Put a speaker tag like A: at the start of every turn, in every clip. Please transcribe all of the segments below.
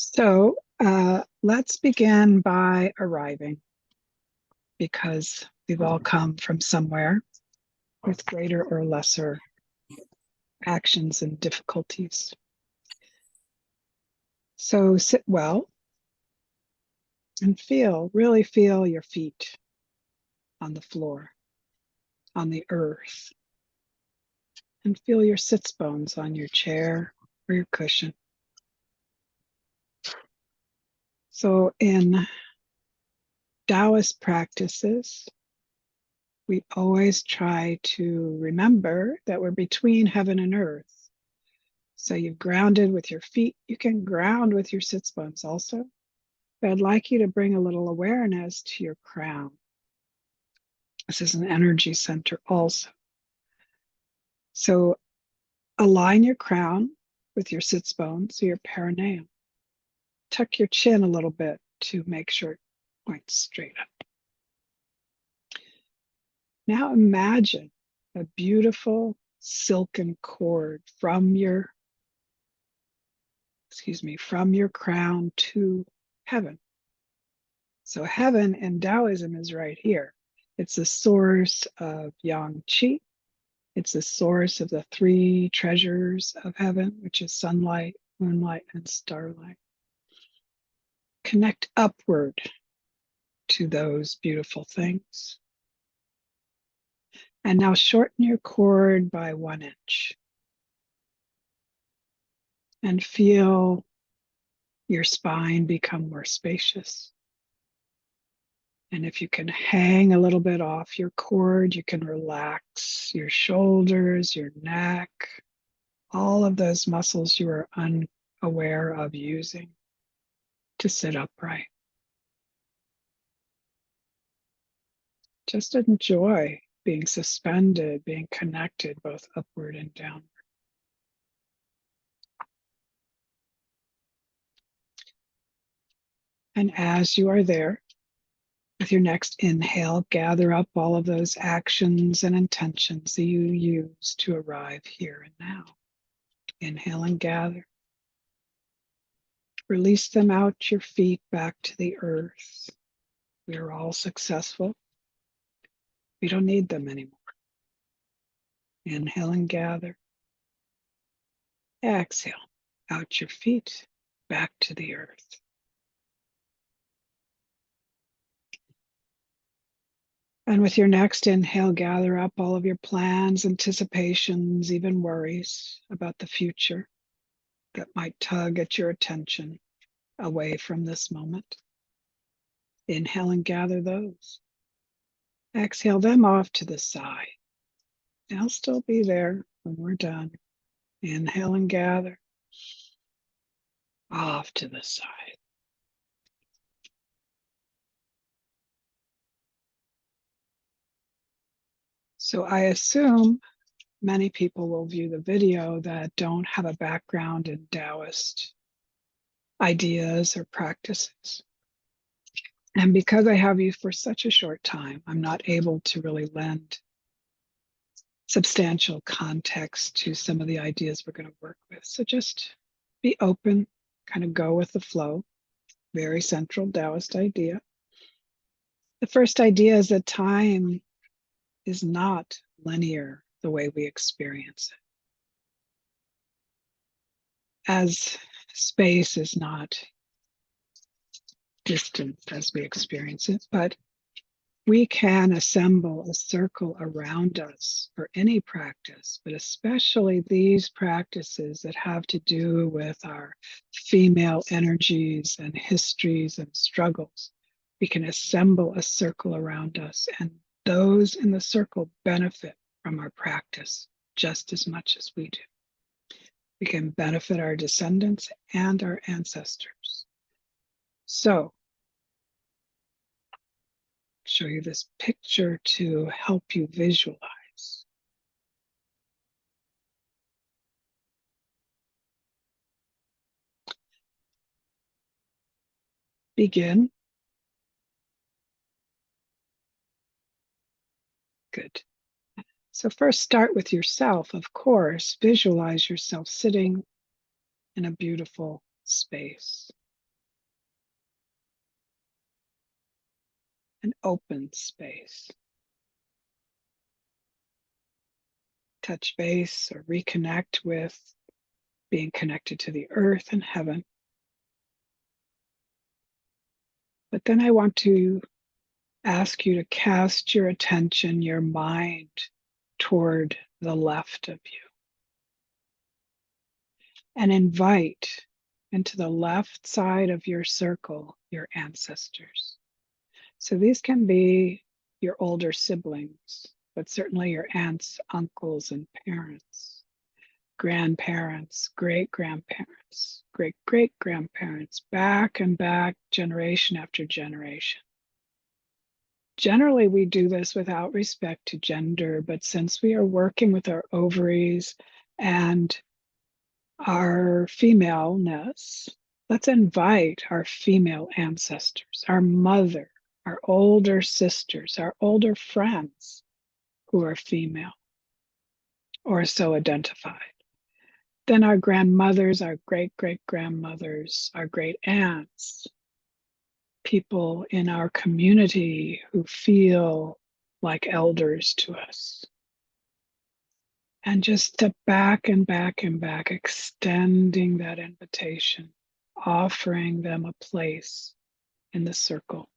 A: So let's begin by arriving because we've all come from somewhere with greater or lesser actions and difficulties. So sit well and really feel your feet on the floor, on the earth, and feel your sits bones on your chair or your cushion. So in Taoist practices, we always try to remember that we're between heaven and earth. So you've grounded with your feet. You can ground with your sits bones also. But I'd like you to bring a little awareness to your crown. This is an energy center also. So align your crown with your sits bones, so your perineum. Tuck your chin a little bit to make sure it points straight up. Now imagine a beautiful silken cord from your crown to heaven. So heaven in Taoism is right here. It's the source of yang qi. It's the source of the three treasures of heaven, which is sunlight, moonlight, and starlight. Connect upward to those beautiful things. And now shorten your cord by 1 inch. And feel your spine become more spacious. And if you can hang a little bit off your cord, you can relax your shoulders, your neck, all of those muscles you are unaware of using to sit upright. Just enjoy being suspended, being connected both upward and downward. And as you are there, with your next inhale, gather up all of those actions and intentions that you use to arrive here and now. Inhale and gather. Release them out your feet back to the earth. We are all successful. We don't need them anymore. Inhale and gather. Exhale out your feet back to the earth. And with your next inhale, gather up all of your plans, anticipations, even worries about the future that might tug at your attention away from this moment. Inhale and gather those. Exhale them off to the side. They'll still be there when we're done. Inhale and gather off to the side. So I assume many people will view the video that don't have a background in Taoist ideas or practices. And because I have you for such a short time, I'm not able to really lend substantial context to some of the ideas we're going to work with. So just be open, kind of go with the flow. Very central Taoist idea. The first idea is that time is not linear the way we experience it. As space is not distant as we experience it, but we can assemble a circle around us for any practice, but especially these practices that have to do with our female energies and histories and struggles. We can assemble a circle around us, and those in the circle benefit from our practice just as much as we do. We can benefit our descendants and our ancestors. So, show you this picture to help you visualize. Begin. Good. So first start with yourself, of course. Visualize yourself sitting in a beautiful space. an open space. Touch base or reconnect with being connected to the earth and heaven. But then I want to ask you to cast your attention, your mind toward the left of you and invite into the left side of your circle your ancestors. So these can be your older siblings, but certainly your aunts, uncles, and parents, grandparents, great grandparents, great great grandparents, back and back, generation after generation. Generally, we do this without respect to gender, but since we are working with our ovaries and our femaleness, let's invite our female ancestors, our mother, our older sisters, our older friends who are female or so identified. Then our grandmothers, our great great grandmothers, our great aunts, people in our community who feel like elders to us. And just step back and back and back, extending that invitation, offering them a place in the circle.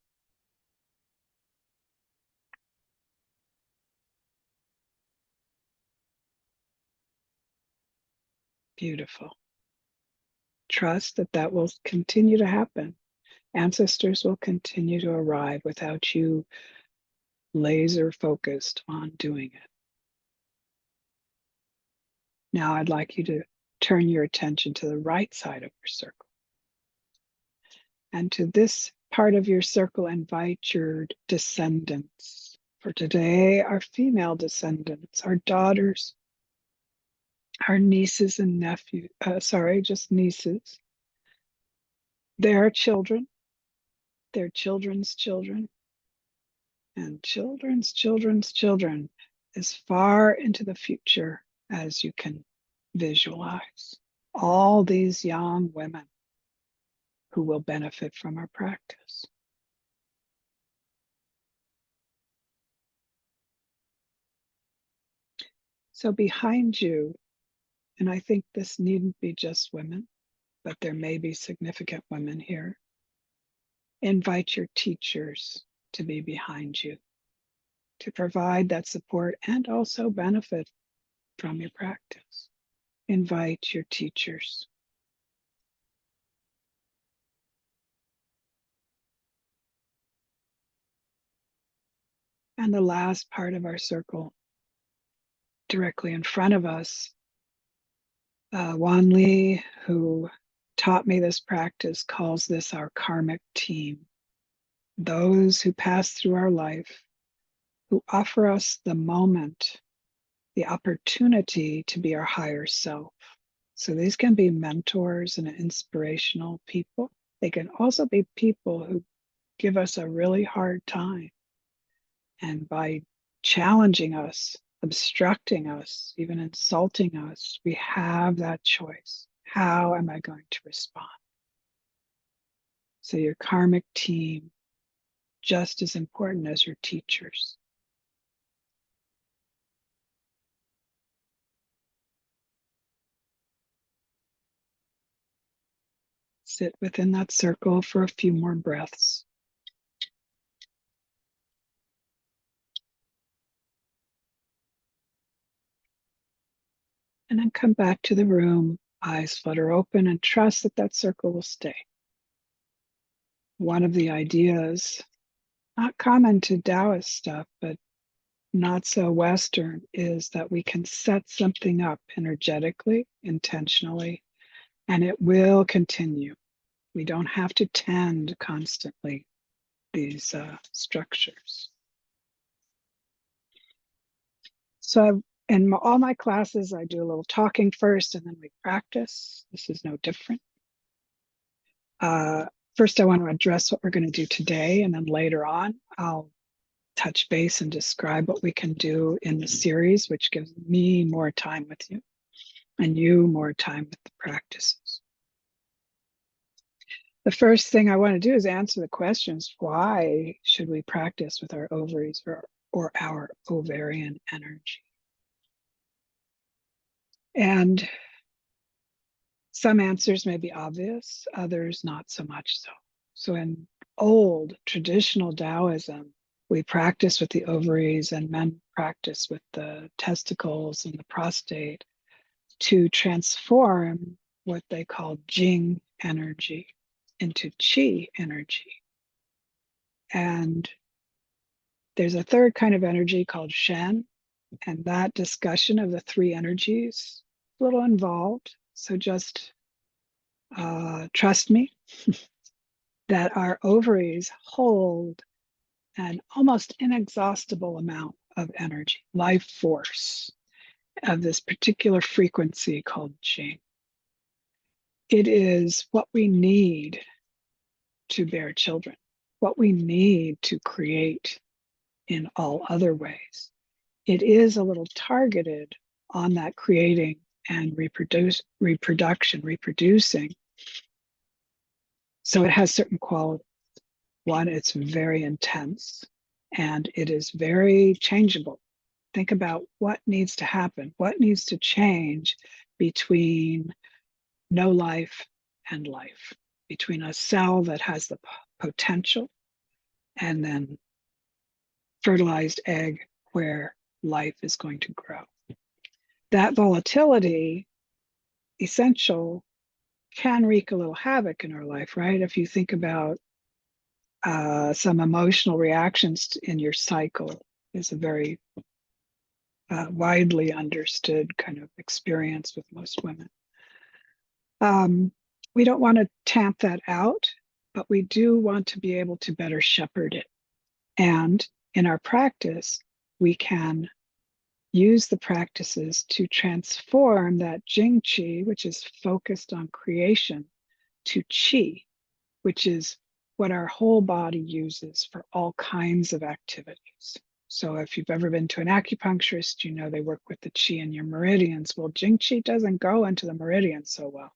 A: Beautiful. Trust that that will continue to happen. Ancestors will continue to arrive without you laser focused on doing it. Now I'd like you to turn your attention to the right side of your circle. And to this part of your circle, invite your descendants. For today, our female descendants, our daughters, our nieces and nephews, just nieces, their children, their children's children, and children's children's children, as far into the future as you can visualize. All these young women who will benefit from our practice. So behind you, and I think this needn't be just women, but there may be significant women here, invite your teachers to be behind you, to provide that support and also benefit from your practice. Invite your teachers. And the last part of our circle, directly in front of us, Wan Li, who taught me this practice, calls this our karmic team. Those who pass through our life, who offer us the moment, the opportunity to be our higher self. So these can be mentors and inspirational people. They can also be people who give us a really hard time. And by challenging us, obstructing us, even insulting us, we have that choice. How am I going to respond? So your karmic team, just as important as your teachers. Sit within that circle for a few more breaths. And then come back to the room, eyes flutter open, and trust that that circle will stay. One of the ideas, not common to Taoist stuff, but not so Western, is that we can set something up energetically, intentionally, and it will continue. We don't have to tend constantly these structures. So in all my classes, I do a little talking first and then we practice. This is no different. First, I want to address what we're going to do today, and then later on, I'll touch base and describe what we can do in the series, which gives me more time with you and you more time with the practices. The first thing I want to do is answer the questions. Why should we practice with our ovaries or our ovarian energy? And some answers may be obvious, others not so much so. So in old traditional Taoism, we practice with the ovaries and men practice with the testicles and the prostate to transform what they call Jing energy into Qi energy. And there's a third kind of energy called Shen, and that discussion of the three energies is a little involved. So just trust me that our ovaries hold an almost inexhaustible amount of energy, life force of this particular frequency called Jing. It is what we need to bear children, what we need to create in all other ways. It is a little targeted on that creating and reproducing. So it has certain qualities. One, it's very intense and it is very changeable. Think about what needs to happen, what needs to change between no life and life, between a cell that has the potential and then fertilized egg where life is going to grow. That volatility, essential, can wreak a little havoc in our life, right? If you think about some emotional reactions in your cycle, is a very widely understood kind of experience with most women. We don't want to tamp that out, but we do want to be able to better shepherd it. And in our practice, we can use the practices to transform that Jing Qi, which is focused on creation, to Qi, which is what our whole body uses for all kinds of activities. So if you've ever been to an acupuncturist, you know they work with the Qi in your meridians. Well, Jing Qi doesn't go into the meridians so well.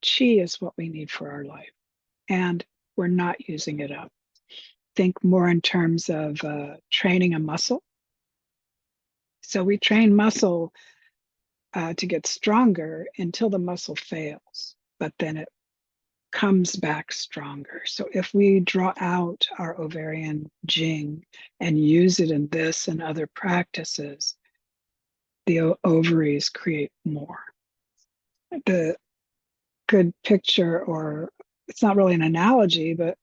A: Qi is what we need for our life, and we're not using it up. Think more in terms of training a muscle. So we train muscle to get stronger until the muscle fails, but then it comes back stronger. So if we draw out our ovarian Jing and use it in this and other practices, the ovaries create more. The good picture, or it's not really an analogy, but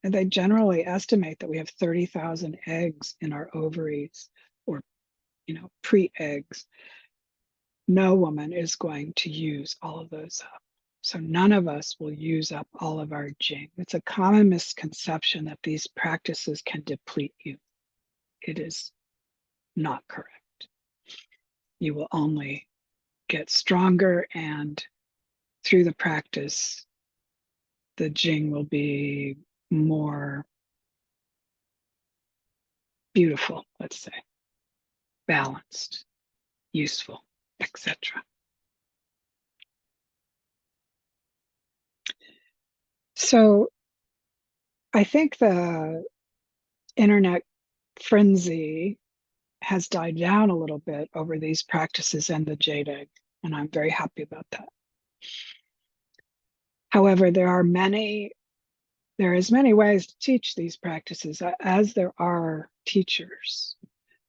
A: they generally estimate that we have 30,000 eggs in our ovaries, or pre-eggs. No woman is going to use all of those up. So none of us will use up all of our Jing. It's a common misconception that these practices can deplete you. It is not correct. You will only get stronger, and through the practice, the Jing will be more beautiful, let's say, balanced, useful, etc. So I think the internet frenzy has died down a little bit over these practices and the jade egg, and I'm very happy about that. However, there is many ways to teach these practices, as there are teachers.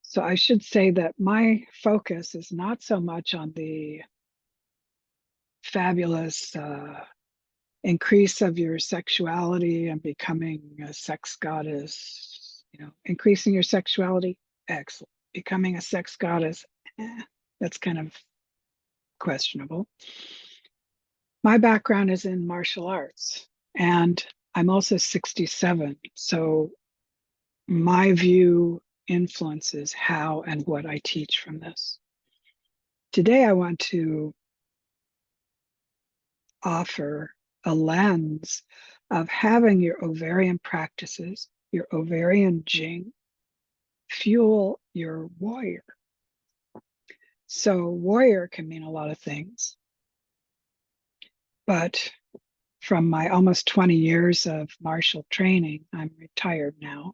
A: So I should say that my focus is not so much on the fabulous increase of your sexuality and becoming a sex goddess, increasing your sexuality, excellent. Becoming a sex goddess, that's kind of questionable. My background is in martial arts, and I'm also 67. So my view influences how and what I teach from this. Today, I want to offer a lens of having your ovarian practices, your ovarian Jing, fuel your warrior. So warrior can mean a lot of things, but from my almost 20 years of martial training, I'm retired now.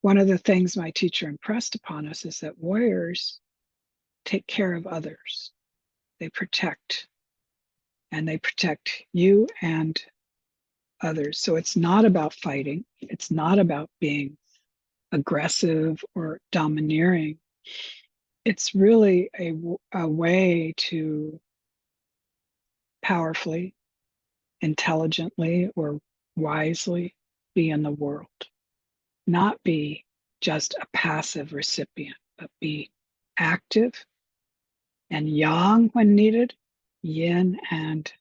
A: One of the things my teacher impressed upon us is that warriors take care of others. They protect, and they protect you and others. So it's not about fighting. It's not about being aggressive or domineering. It's really a way to powerfully, intelligently, or wisely be in the world. Not be just a passive recipient, but be active and yang when needed, yin and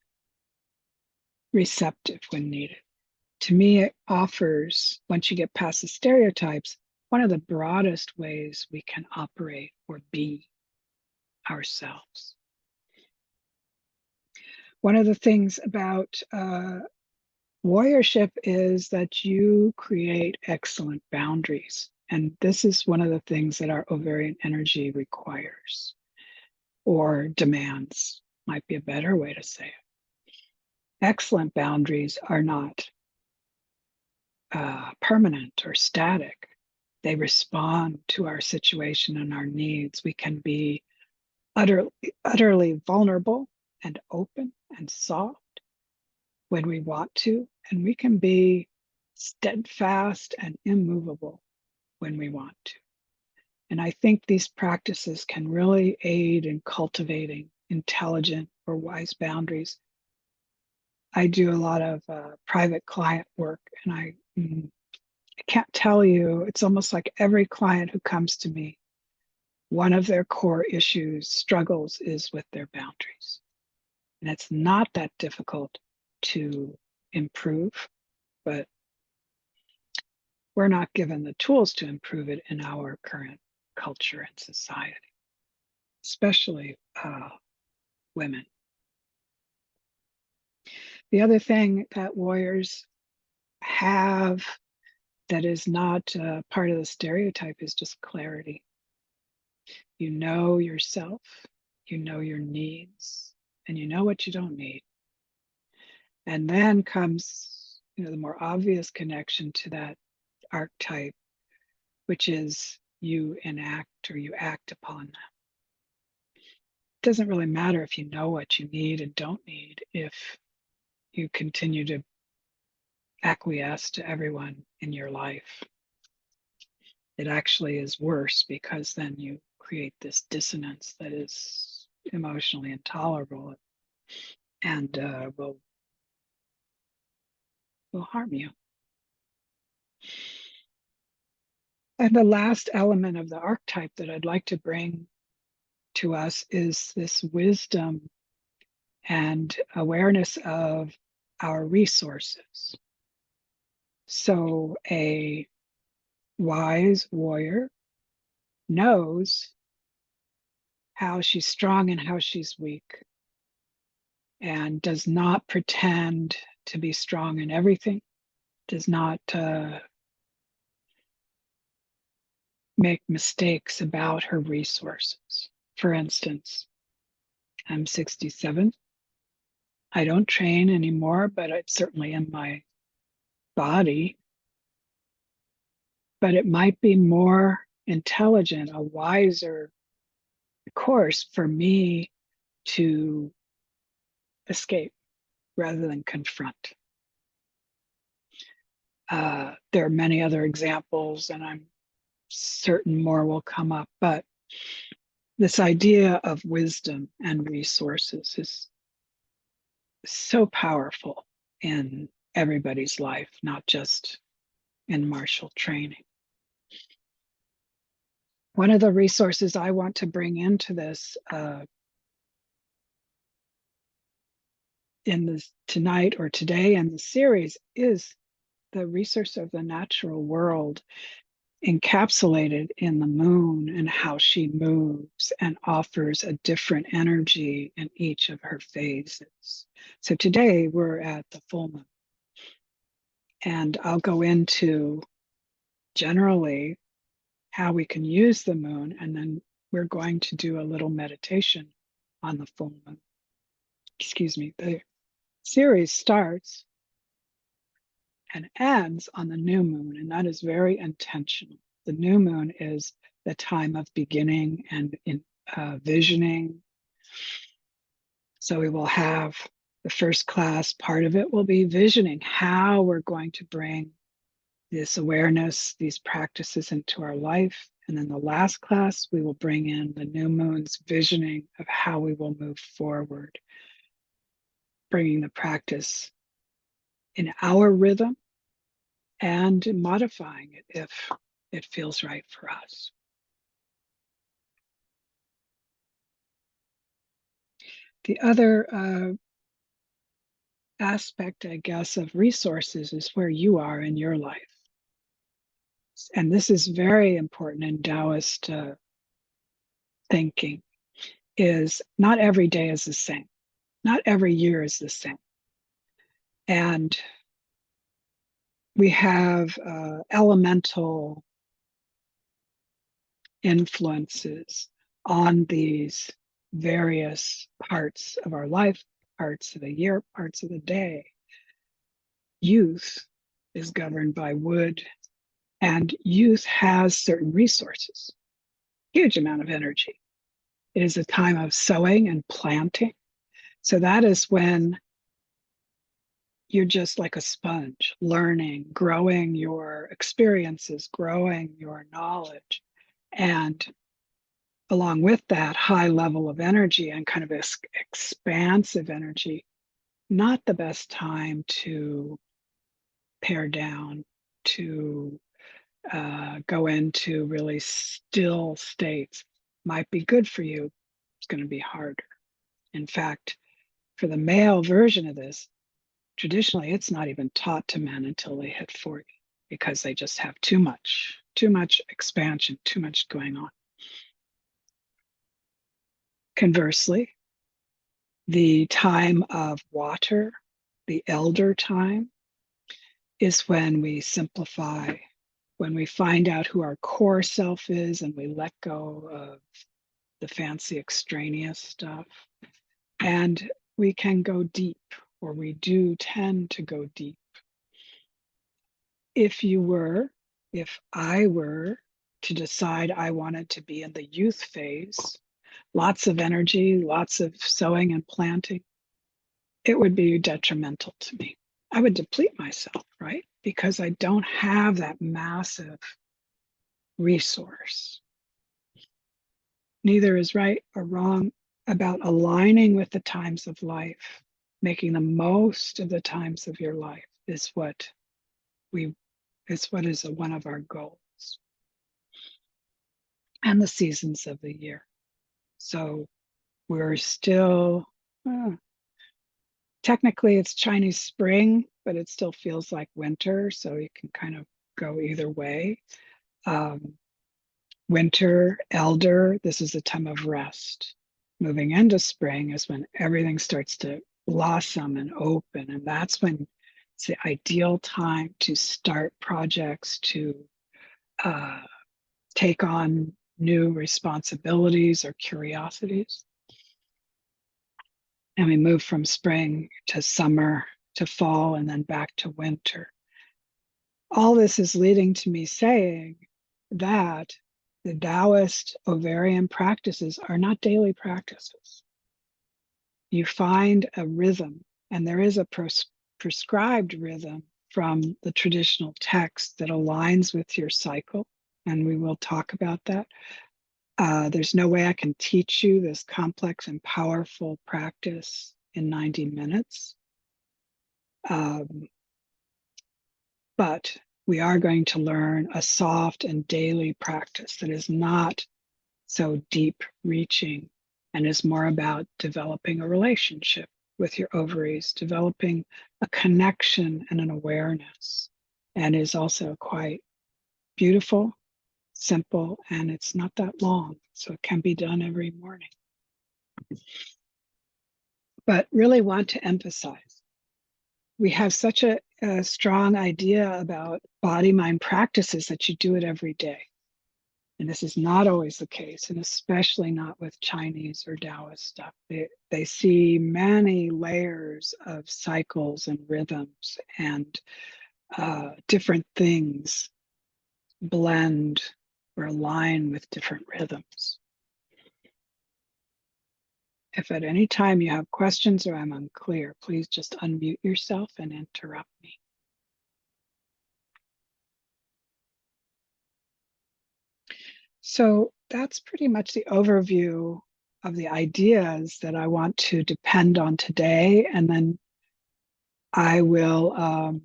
A: receptive when needed. To me, it offers, once you get past the stereotypes, one of the broadest ways we can operate or be ourselves. One of the things about warriorship is that you create excellent boundaries. And this is one of the things that our ovarian energy requires or demands, might be a better way to say it. Excellent boundaries are not permanent or static. They respond to our situation and our needs. We can be utterly vulnerable and open and soft when we want to, and we can be steadfast and immovable when we want to. And I think these practices can really aid in cultivating intelligent or wise boundaries. I do a lot of private client work, and I can't tell you, it's almost like every client who comes to me, one of their core issues, struggles is with their boundaries. And it's not that difficult to improve, but we're not given the tools to improve it in our current culture and society, especially women. The other thing that warriors have that is not part of the stereotype is just clarity. You know yourself, you know your needs, and you know what you don't need. And then comes, the more obvious connection to that archetype, which is you enact or you act upon them. It doesn't really matter if you know what you need and don't need if you continue to acquiesce to everyone in your life. It actually is worse because then you create this dissonance that is emotionally intolerable and will harm you. And the last element of the archetype that I'd like to bring to us is this wisdom and awareness of our resources. So a wise warrior knows how she's strong and how she's weak, and does not pretend to be strong in everything, does not make mistakes about her resources. For instance, I'm 67. I don't train anymore, but it's certainly in my body. But it might be more intelligent, a wiser course for me to escape rather than confront. There are many other examples, and I'm certain more will come up, but this idea of wisdom and resources is so powerful in everybody's life, not just in martial training. One of the resources I want to bring into this in this tonight or today in the series is the resource of the natural world encapsulated in the moon and how she moves and offers a different energy in each of her phases. So today we're at the full moon, and I'll go into generally how we can use the moon, and then we're going to do a little meditation on the full moon. Excuse me, the series starts and ends on the new moon, and that is very intentional. The new moon is the time of beginning and visioning. So we will have the first class, part of it will be visioning how we're going to bring this awareness, these practices into our life. And then the last class, we will bring in the new moon's visioning of how we will move forward, bringing the practice in our rhythm and modifying it if it feels right for us. The other aspect, I guess, of resources is where you are in your life. And this is very important in Taoist thinking, is not every day is the same. Not every year is the same. And we have elemental influences on these various parts of our life, parts of the year, parts of the day. Youth is governed by wood, and youth has certain resources, huge amount of energy. It is a time of sowing and planting. So that is when you're just like a sponge, learning, growing your experiences, growing your knowledge. And along with that high level of energy and kind of this expansive energy, not the best time to pare down, to go into really still states. Might be good for you. It's going to be harder. In fact, for the male version of this, traditionally, it's not even taught to men until they hit 40 because they just have too much expansion, too much going on. Conversely, the time of water, the elder time, is when we simplify, when we find out who our core self is and we let go of the fancy extraneous stuff. And we can go deep, or we do tend to go deep. If I were to decide I wanted to be in the youth phase, lots of energy, lots of sowing and planting, it would be detrimental to me. I would deplete myself, right? Because I don't have that massive resource. Neither is right or wrong about aligning with the times of life. Making the most of the times of your life is what is one of our goals. And the seasons of the year. So we're still, technically it's Chinese spring, but it still feels like winter. So you can kind of go either way. Winter, elder, this is a time of rest. Moving into spring is when everything starts to blossom and open. And that's when it's the ideal time to start projects, to take on new responsibilities or curiosities. And we move from spring to summer to fall and then back to winter. All this is leading to me saying that the Taoist ovarian practices are not daily practices. You find a rhythm, and there is a prescribed rhythm from the traditional text that aligns with your cycle, and we will talk about that. There's no way I can teach you this complex and powerful practice in 90 minutes. But we are going to learn a soft and daily practice that is not so deep reaching and is more about developing a relationship with your ovaries, developing a connection and an awareness, and is also quite beautiful, simple, and it's not that long. So it can be done every morning. But really want to emphasize, we have such a strong idea about body mind practices that you do it every day. And this is not always the case, and especially not with Chinese or Taoist stuff. They see many layers of cycles and rhythms and different things blend or align with different rhythms. If at any time you have questions or I'm unclear, please just unmute yourself and interrupt me. So that's pretty much the overview of the ideas that I want to depend on today. And then I will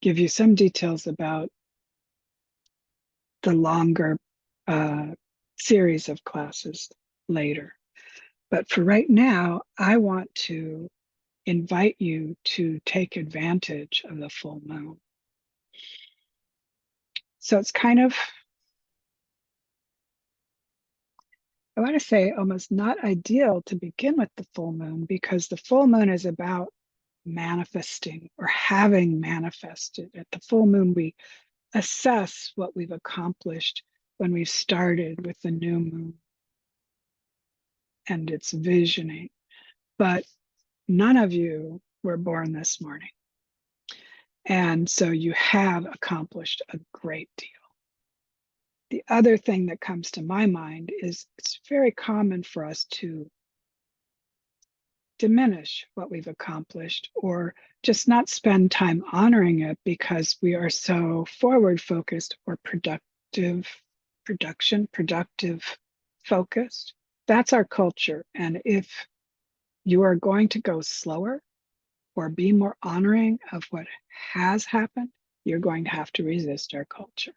A: give you some details about the longer series of classes later. But for right now, I want to invite you to take advantage of the full moon. So it's kind of, I want to say, almost not ideal to begin with the full moon, because the full moon is about manifesting or having manifested. At the full moon, we assess what we've accomplished when we've started with the new moon and its visioning. But none of you were born this morning. And so you have accomplished a great deal. The other thing that comes to my mind is it's very common for us to diminish what we've accomplished or just not spend time honoring it because we are so forward focused or productive focused. That's our culture. And if you are going to go slower or be more honoring of what has happened, you're going to have to resist our culture.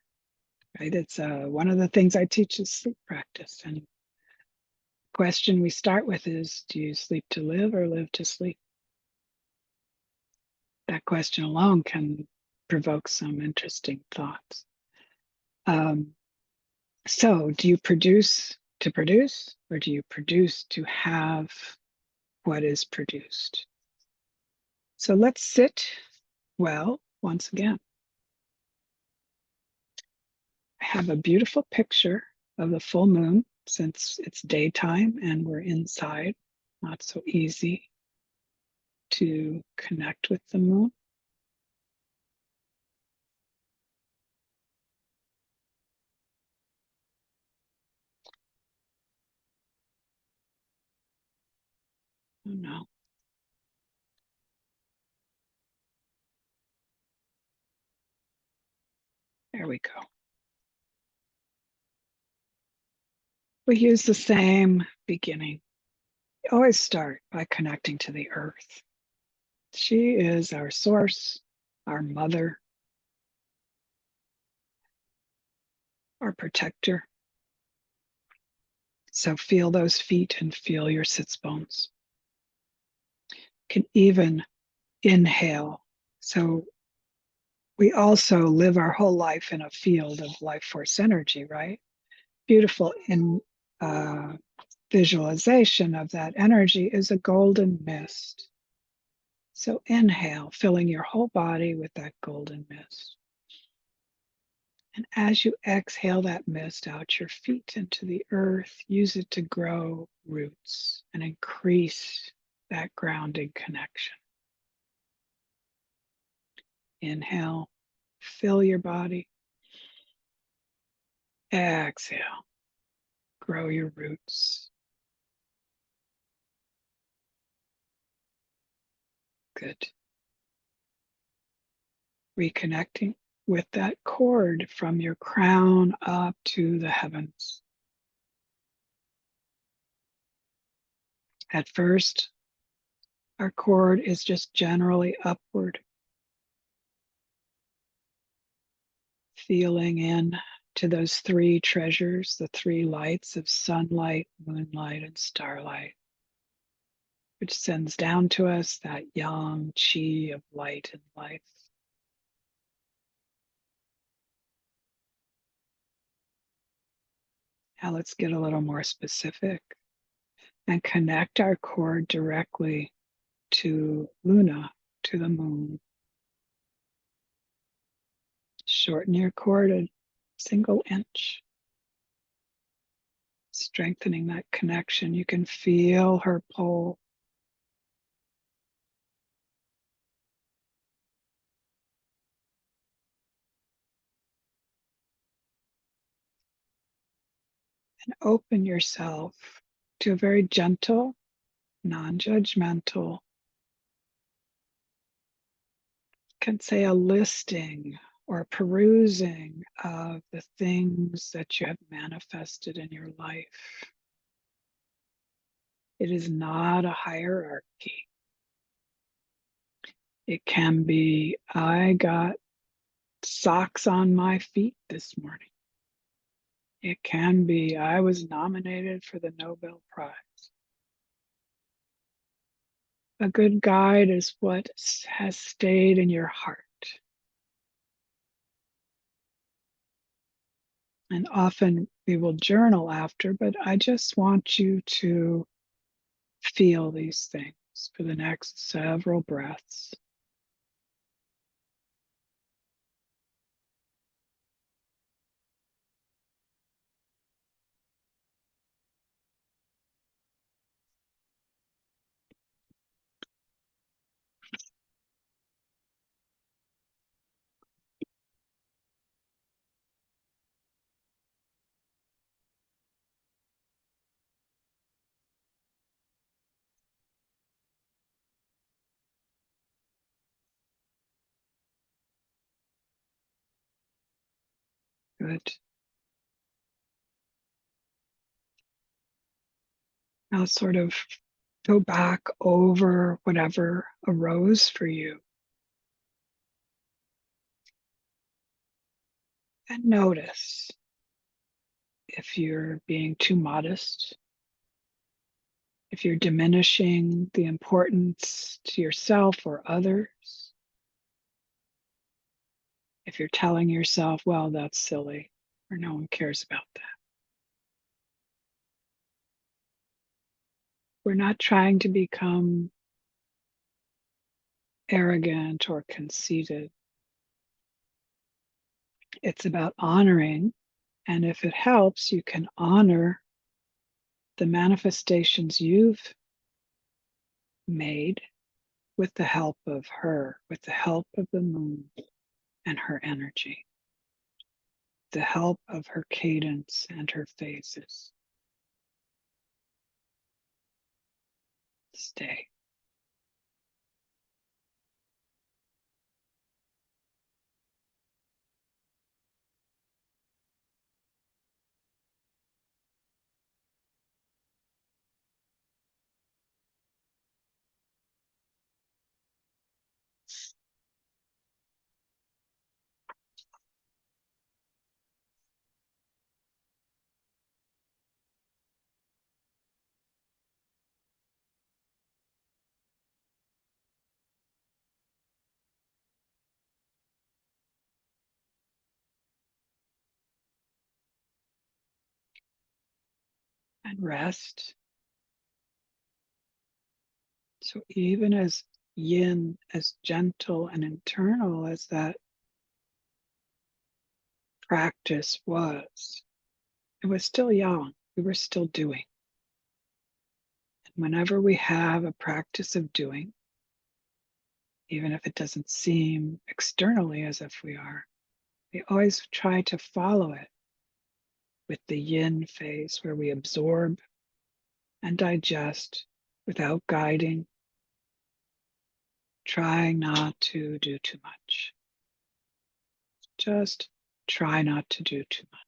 A: Right? It's one of the things I teach is sleep practice. And the question we start with is, do you sleep to live or live to sleep? That question alone can provoke some interesting thoughts. So do you produce to produce, or do you produce to have what is produced? So let's sit well once again. I have a beautiful picture of the full moon since it's daytime and we're inside, not so easy to connect with the moon. Oh no. There we go. We use the same beginning. We always start by connecting to the earth. She is our source, our mother, our protector. So feel those feet and feel your sits bones. You can even inhale. So we also live our whole life in a field of life force energy, right? Beautiful in visualization of that energy is a golden mist. So inhale, filling your whole body with that golden mist. And as you exhale that mist out your feet into the earth, use it to grow roots and increase that grounding connection. Inhale, fill your body. Exhale, grow your roots. Good. Reconnecting with that cord from your crown up to the heavens. At first, our cord is just generally upward, feeling in to those three treasures, the three lights of sunlight, moonlight, and starlight, which sends down to us that yang qi of light and life. Now let's get a little more specific and connect our cord directly to Luna, to the moon. Shorten your cord single inch. Strengthening that connection. You can feel her pull. And open yourself to a very gentle, non-judgmental, can say a listing or perusing of the things that you have manifested in your life. It is not a hierarchy. It can be, I got socks on my feet this morning. It can be, I was nominated for the Nobel Prize. A good guide is what has stayed in your heart. And often we will journal after, but I just want you to feel these things for the next several breaths. Good. Now sort of go back over whatever arose for you and notice if you're being too modest, if you're diminishing the importance to yourself or others, if you're telling yourself, well, that's silly, or no one cares about that. We're not trying to become arrogant or conceited. It's about honoring, and if it helps, you can honor the manifestations you've made with the help of her, with the help of the moon and her energy, the help of her cadence and her phases. Stay. And rest. So even as yin, as gentle and internal as that practice was, it was still young. We were still doing. And whenever we have a practice of doing, even if it doesn't seem externally as if we are, we always try to follow it with the yin phase where we absorb and digest without guiding, trying not to do too much. Just try not to do too much.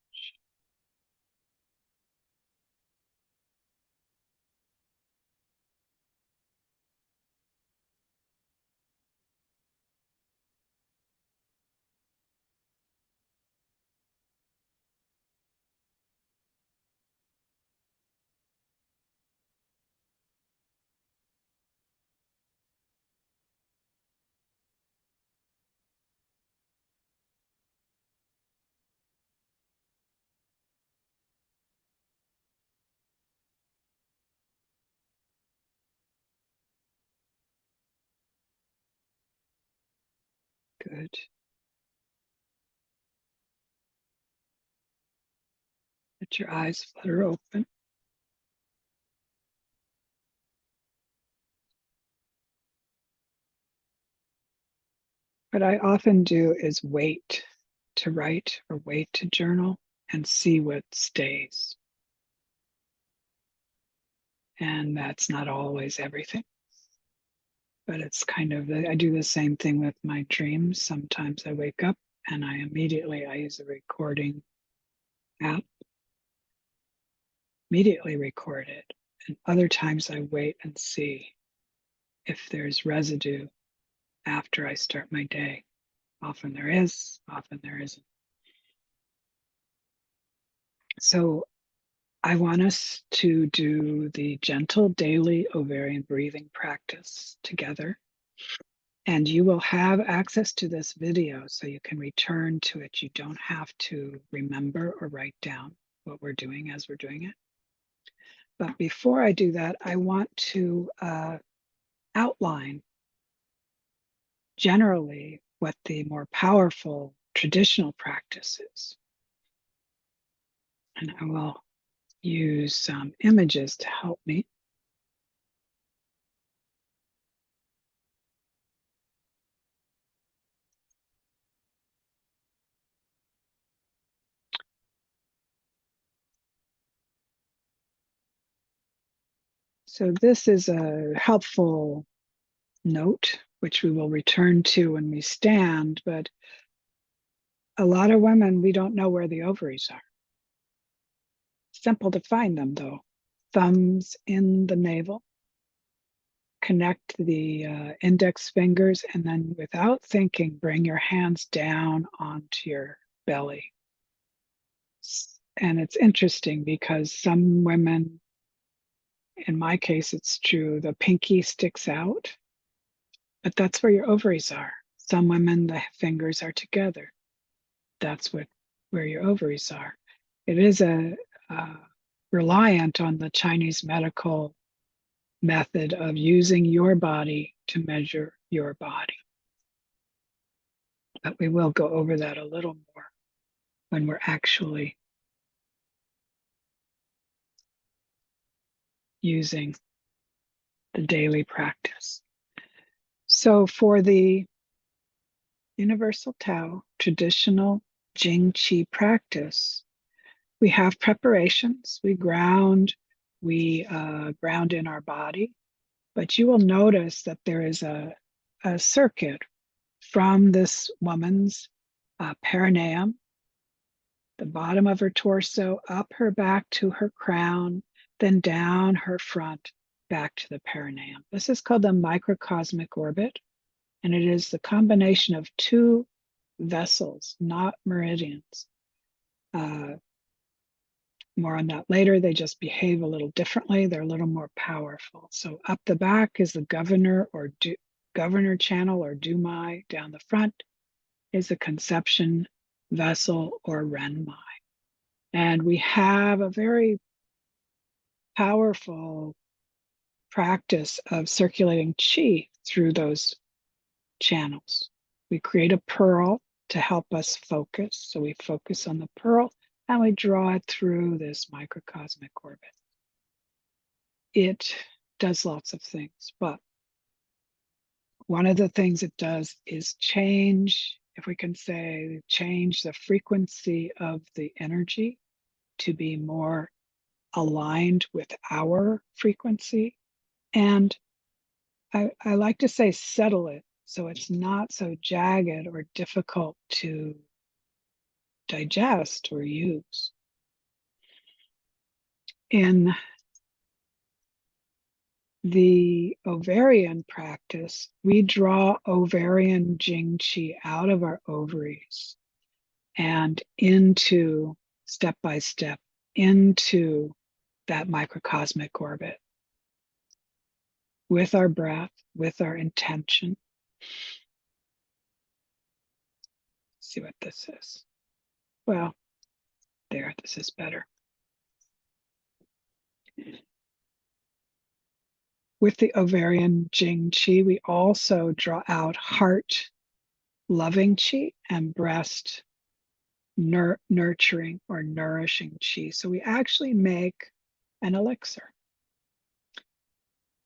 A: Good. Let your eyes flutter open. What I often do is wait to write or wait to journal and see what stays. And that's not always everything, but it's kind of, I do the same thing with my dreams. Sometimes I wake up and I use a recording app, immediately record it. And other times I wait and see if there's residue after I start my day. Often there is, often there isn't. So I want us to do the gentle daily ovarian breathing practice together. And you will have access to this video so you can return to it. You don't have to remember or write down what we're doing as we're doing it. But before I do that, I want to outline generally what the more powerful traditional practice is. And I will use some images to help me. So this is a helpful note, which we will return to when we stand, but a lot of women, we don't know where the ovaries are. Simple to find them though. Thumbs in the navel. Connect the index fingers and then without thinking, bring your hands down onto your belly. And it's interesting because some women, in my case, it's true, the pinky sticks out, but that's where your ovaries are. Some women, the fingers are together. That's where your ovaries are. It is reliant on the Chinese medical method of using your body to measure your body. But we will go over that a little more when we're actually using the daily practice. So for the Universal Tao traditional Jing Qi practice, we have preparations. We ground in our body, but you will notice that there is a circuit from this woman's perineum, the bottom of her torso, up her back to her crown, then down her front, back to the perineum. This is called the microcosmic orbit, and it is the combination of two vessels, not meridians. More on that later. They just behave a little differently. They're a little more powerful. So up the back is the governor or governor channel or Dumai. Down the front is the conception vessel or Renmai. And we have a very powerful practice of circulating qi through those channels. We create a pearl to help us focus. So we focus on the pearl and we draw it through this microcosmic orbit. It does lots of things, but one of the things it does is change, if we can say, change the frequency of the energy to be more aligned with our frequency. And I like to say settle it so it's not so jagged or difficult to digest or use. In the ovarian practice, we draw ovarian Jing Qi out of our ovaries and into, step by step, into that microcosmic orbit with our breath, with our intention. Let's see what this is. Well, there, this is better. With the ovarian Jing Qi, we also draw out heart loving Qi and breast nurturing or nourishing chi. So we actually make an elixir.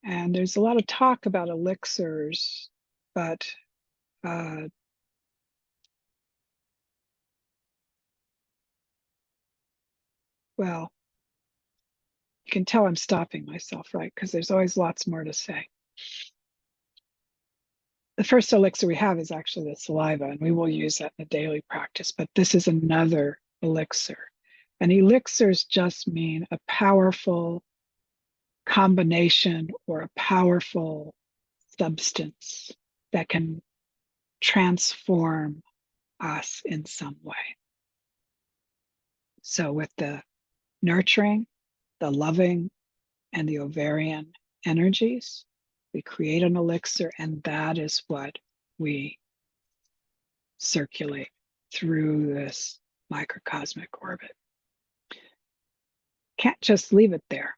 A: And there's a lot of talk about elixirs, but uh, well, you can tell I'm stopping myself, right? Because there's always lots more to say. The first elixir we have is actually the saliva, and we will use that in the daily practice, but this is another elixir. And elixirs just mean a powerful combination or a powerful substance that can transform us in some way. So, with the nurturing, the loving, and the ovarian energies, we create an elixir, and that is what we circulate through this microcosmic orbit. Can't just leave it there.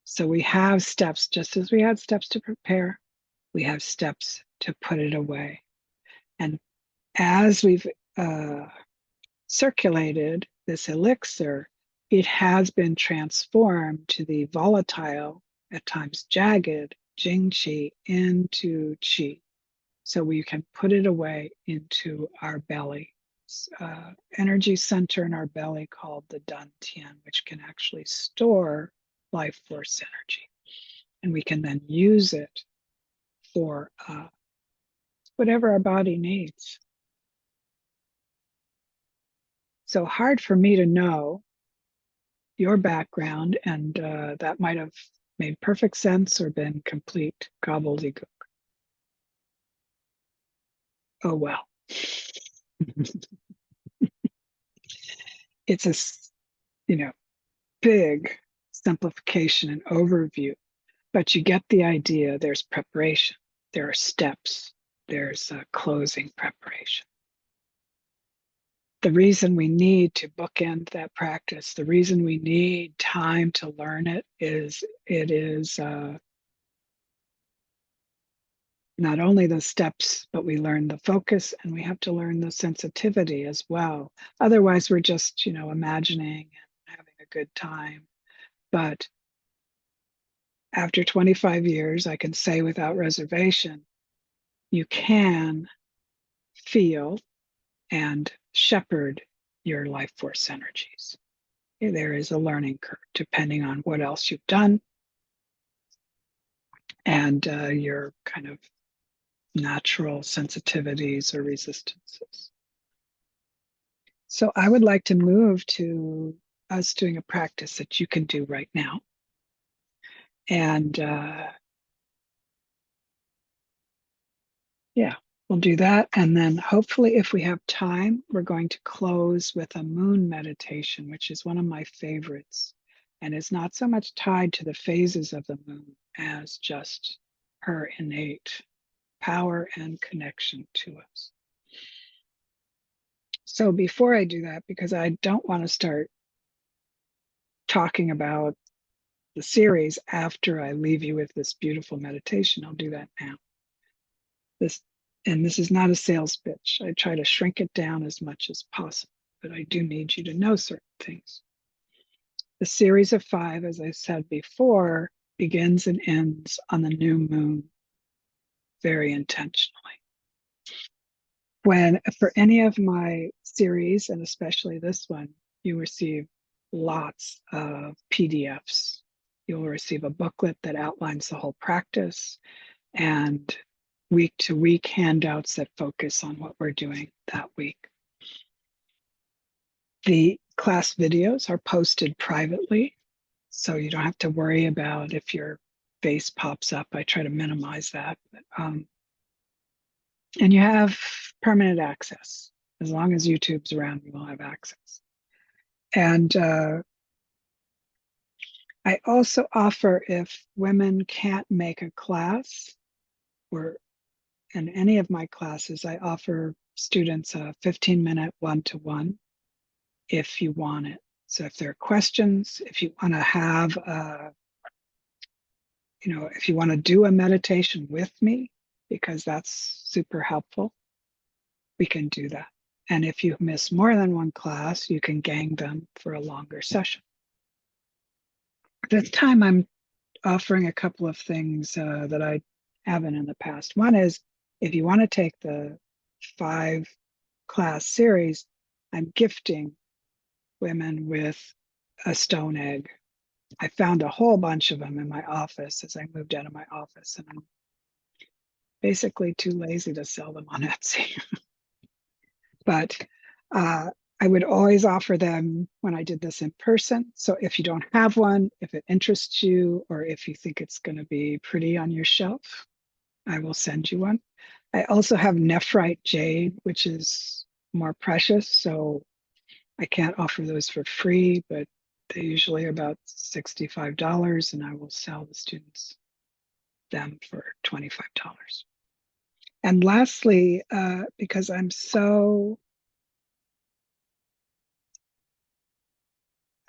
A: So we have steps, just as we had steps to prepare, we have steps to put it away. And as we've circulated this elixir, it has been transformed to the volatile, at times jagged, Jing Qi into Qi. So we can put it away into our belly. Energy center in our belly called the Dantian, which can actually store life force energy. And we can then use it for whatever our body needs. So hard for me to know your background, and that might have made perfect sense or been complete gobbledygook. Oh well. It's a big simplification and overview, but you get the idea. There's preparation, there are steps, there's a closing preparation. The reason we need to bookend that practice, the reason we need time to learn it is not only the steps, but we learn the focus and we have to learn the sensitivity as well. Otherwise, we're just, imagining and having a good time. But after 25 years, I can say without reservation, you can feel and shepherd your life force energies. There is a learning curve depending on what else you've done and your kind of natural sensitivities or resistances. So I would like to move to us doing a practice that you can do right now. And yeah, we'll do that. And then hopefully, if we have time, we're going to close with a moon meditation, which is one of my favorites. And is not so much tied to the phases of the moon as just her innate power and connection to us. So before I do that, because I don't want to start talking about the series after I leave you with this beautiful meditation, I'll do that now. This is not a sales pitch. I try to shrink it down as much as possible, but I do need you to know certain things. The series of 5, as I said before, begins and ends on the new moon very intentionally. When, for any of my series, and especially this one, you receive lots of PDFs. You'll receive a booklet that outlines the whole practice and week to week handouts that focus on what we're doing that week. The class videos are posted privately, so you don't have to worry about if your face pops up. I try to minimize that. And you have permanent access. As long as YouTube's around, you will have access. And I also offer, if women can't make a class, or in any of my classes, I offer students a 15-minute one-to-one if you want it. So if there are questions, if you want to have, if you want to do a meditation with me, because that's super helpful, we can do that. And if you miss more than one class, you can gang them for a longer session. This time I'm offering a couple of things that I haven't in the past. One is if you want to take the 5-class series, I'm gifting women with a stone egg. I found a whole bunch of them in my office as I moved out of my office, and I'm basically too lazy to sell them on Etsy. But I would always offer them when I did this in person. So if you don't have one, if it interests you, or if you think it's going to be pretty on your shelf, I will send you one. I also have nephrite jade, which is more precious. So I can't offer those for free, but they usually are about $65, and I will sell the students them for $25. And lastly, because I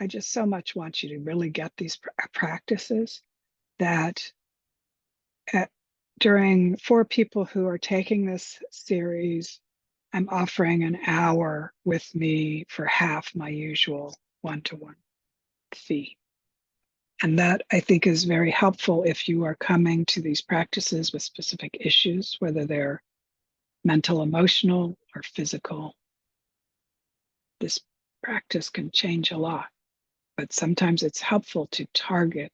A: just so much want you to really get these practices that at, for people who are taking this series, I'm offering an hour with me for half my usual one-to-one fee. And that I think is very helpful if you are coming to these practices with specific issues, whether they're mental, emotional, or physical. This practice can change a lot, but sometimes it's helpful to target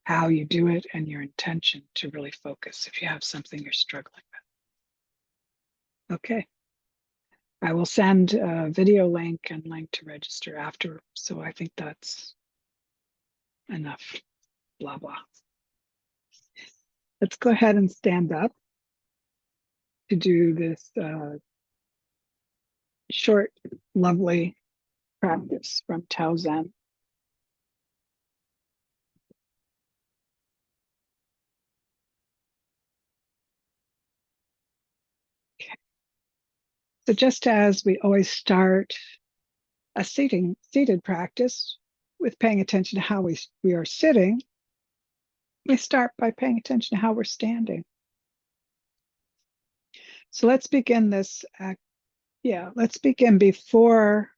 A: how you do it and your intention to really focus if you have something you're struggling with. Okay. I will send a video link and link to register after. So I think that's enough blah, blah. Let's go ahead and stand up to do this short, lovely practice from TaoZen. Okay. So just as we always start a seated practice with paying attention to how we are sitting, we start by paying attention to how we're standing. So let's begin this. Let's begin before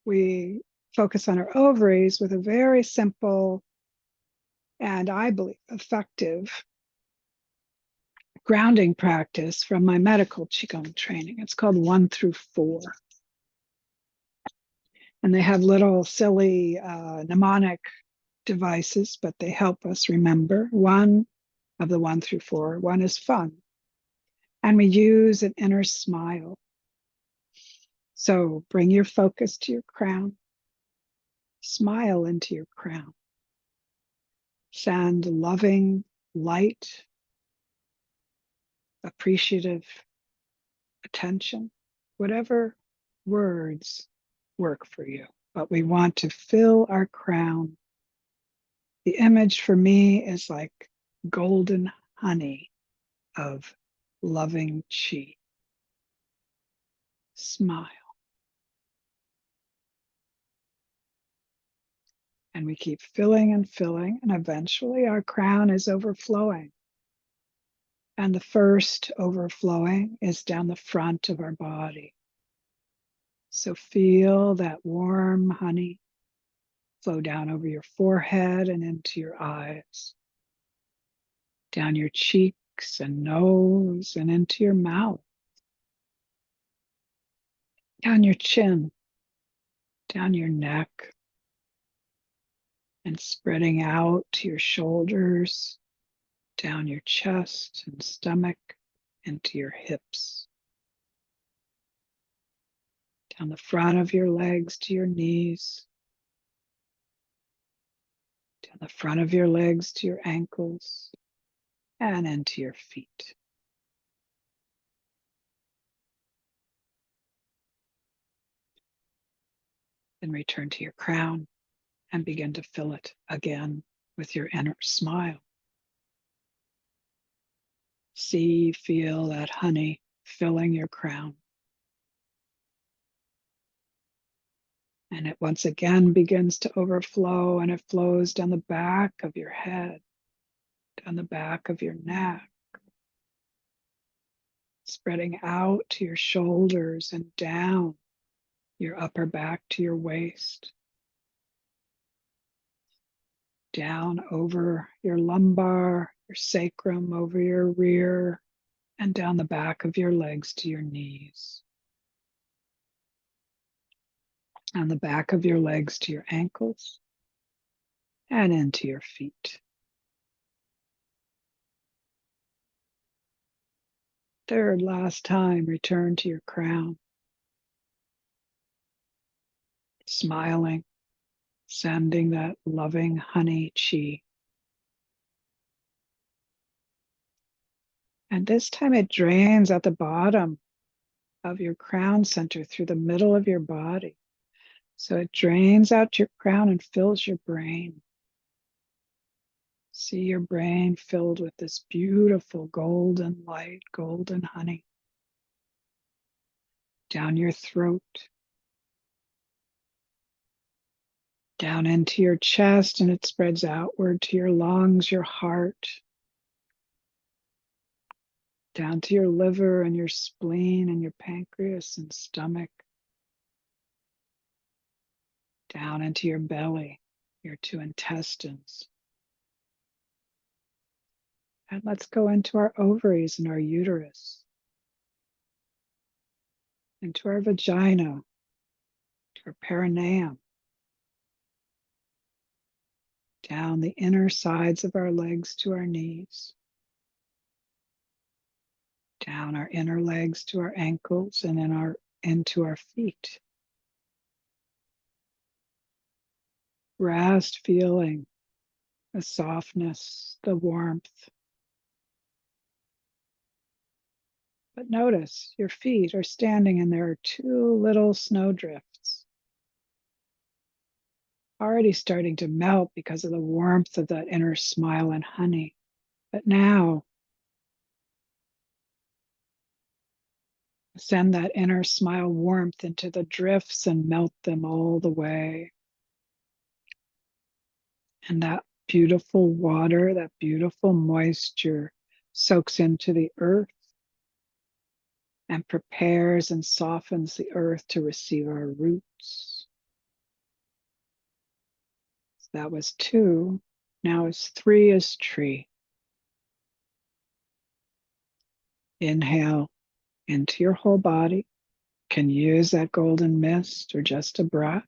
A: we focus on our ovaries with a very simple and I believe effective grounding practice from my medical Qigong training. It's called 1 through 4. And they have little silly mnemonic devices, but they help us remember. One of the 1 through 4, one is fun. And we use an inner smile. So bring your focus to your crown. Smile into your crown. Send loving, light, appreciative attention, whatever words work for you. But we want to fill our crown. The image for me is like golden honey of loving chi. Smile. And we keep filling and filling, and eventually our crown is overflowing. And the first overflowing is down the front of our body. So feel that warm honey flow down over your forehead and into your eyes, down your cheeks and nose and into your mouth, down your chin, down your neck, and spreading out to your shoulders, down your chest and stomach, into your hips, down the front of your legs to your knees, down the front of your legs to your ankles, and into your feet. Then return to your crown and begin to fill it again with your inner smile. See, feel that honey filling your crown. And it once again begins to overflow, and it flows down the back of your head, down the back of your neck, spreading out to your shoulders and down your upper back to your waist, down over your lumbar, your sacrum, over your rear, and down the back of your legs to your knees, on the back of your legs to your ankles, and into your feet. Third, last time, return to your crown, smiling, sending that loving honey chi. And this time it drains at the bottom of your crown center through the middle of your body. So it drains out your crown and fills your brain. See your brain filled with this beautiful golden light, golden honey. Down your throat, down into your chest, and it spreads outward to your lungs, your heart, down to your liver and your spleen and your pancreas and stomach, down into your belly, your two intestines. And let's go into our ovaries and our uterus, into our vagina, to our perineum, down the inner sides of our legs to our knees, down our inner legs to our ankles and into our feet. Rest, feeling the softness, the warmth. But notice your feet are standing and there are two little snowdrifts already starting to melt because of the warmth of that inner smile and honey. But now, send that inner smile warmth into the drifts and melt them all the way. And that beautiful water, that beautiful moisture soaks into the earth and prepares and softens the earth to receive our roots. So that was 2. Now it's 3 is tree. Inhale into your whole body. Can use that golden mist or just a breath.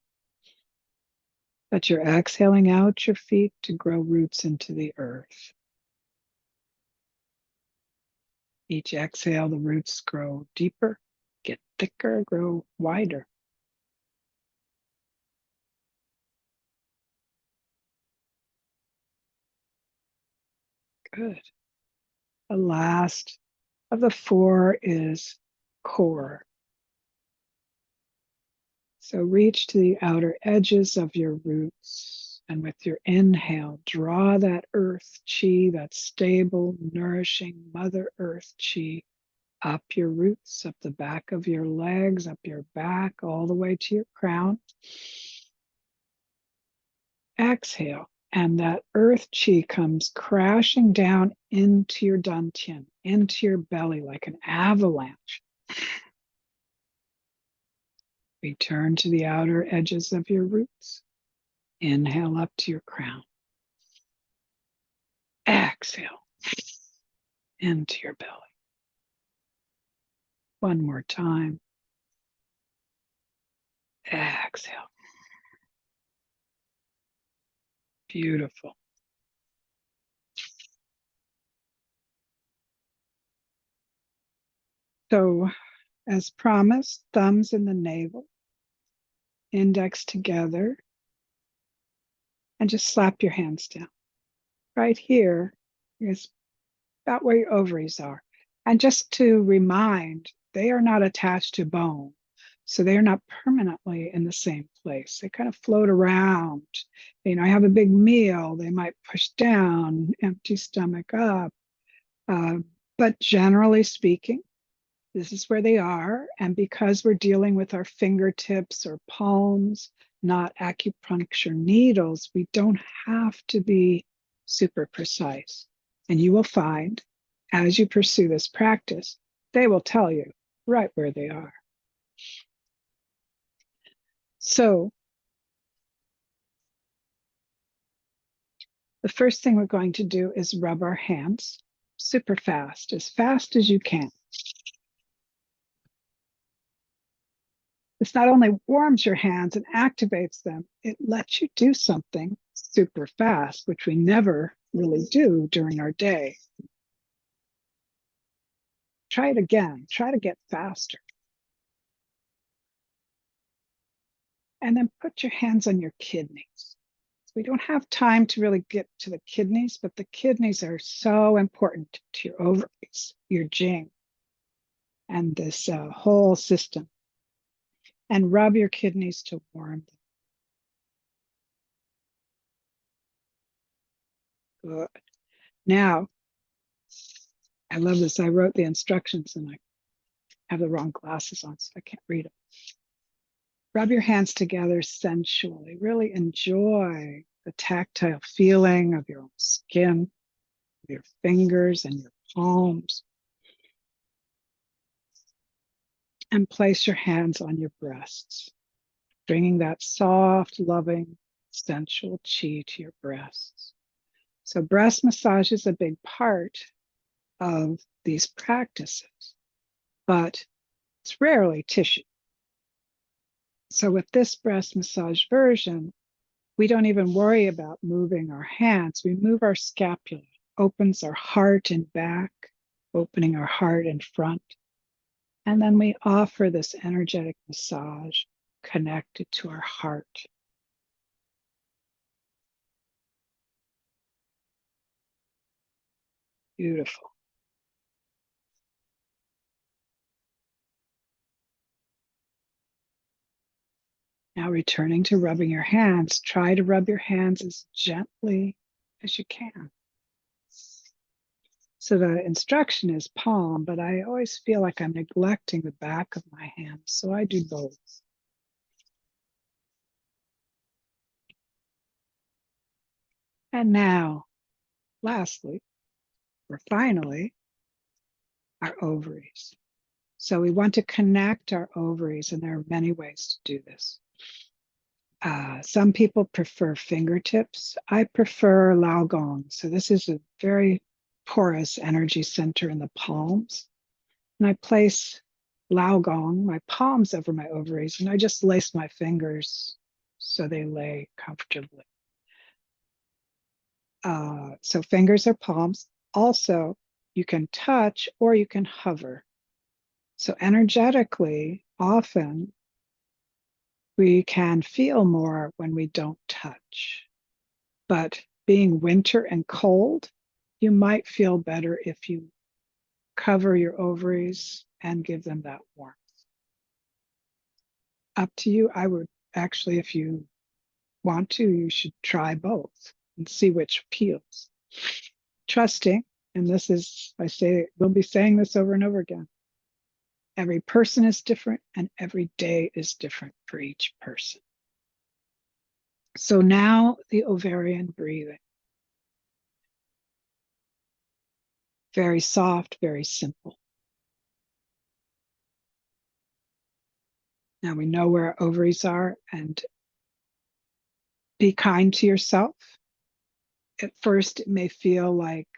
A: But you're exhaling out your feet to grow roots into the earth. Each exhale, the roots grow deeper, get thicker, grow wider. Good. The last of the 4 is core. So reach to the outer edges of your roots, and with your inhale, draw that earth chi, that stable, nourishing Mother Earth chi, up your roots, up the back of your legs, up your back, all the way to your crown. Exhale, and that earth chi comes crashing down into your dantian, into your belly like an avalanche. Return to the outer edges of your roots. Inhale up to your crown. Exhale into your belly. One more time. Exhale. Beautiful. So, as promised, thumbs in the navel, index together, and just slap your hands down. Right here is about where your ovaries are. And just to remind, they are not attached to bone. So they're not permanently in the same place. They kind of float around. I have a big meal, they might push down, empty stomach up. But generally speaking, this is where they are. And because we're dealing with our fingertips or palms, not acupuncture needles, we don't have to be super precise. And you will find, as you pursue this practice, They will tell you right where they are. So the first thing we're going to do is rub our hands super fast as you can. This not only warms your hands and activates them, it lets you do something super fast, which we never really do during our day. Try it again. Try to get faster. And then put your hands on your kidneys. We don't have time to really get to the kidneys, but the kidneys are so important to your ovaries, your jing, and this whole system. And rub your kidneys to warm them. Good. Now, I love this. I wrote the instructions and I have the wrong glasses on, so I can't read them. Rub your hands together sensually. Really enjoy the tactile feeling of your own skin, your fingers and your palms. And place your hands on your breasts, bringing that soft, loving, sensual chi to your breasts. So breast massage is a big part of these practices, but it's rarely tissue. So with this breast massage version, we don't even worry about moving our hands. We move our scapula, opens our heart and back, opening our heart and front. And then we offer this energetic massage connected to our heart. Beautiful. Now returning to rubbing your hands, try to rub your hands as gently as you can. So the instruction is palm, but I always feel like I'm neglecting the back of my hands, so I do both. And now, lastly, or finally, our ovaries. So we want to connect our ovaries, and there are many ways to do this. Some people prefer fingertips. I prefer Lao Gong. So this is a very porous energy center in the palms. And I place Lao Gong, my palms over my ovaries, and I just lace my fingers so they lay comfortably. So fingers or palms. Also, you can touch or you can hover. So energetically, often we can feel more when we don't touch. But being winter and cold, you might feel better if you cover your ovaries and give them that warmth. Up to you. I would actually, if you want to, you should try both and see which appeals. Trusting, and this is, I say, we'll be saying this over and over again. Every person is different and every day is different for each person. So now the ovarian breathing. Very soft, very simple. Now we know where our ovaries are, and be kind to yourself. At first, it may feel like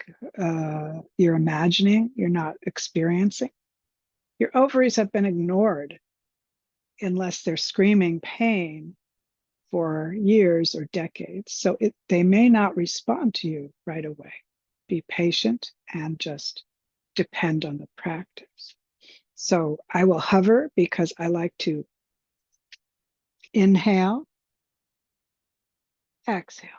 A: you're imagining, you're not experiencing. Your ovaries have been ignored unless they're screaming pain for years or decades. So they may not respond to you right away. Be patient and just depend on the practice. So I will hover because I like to inhale, exhale.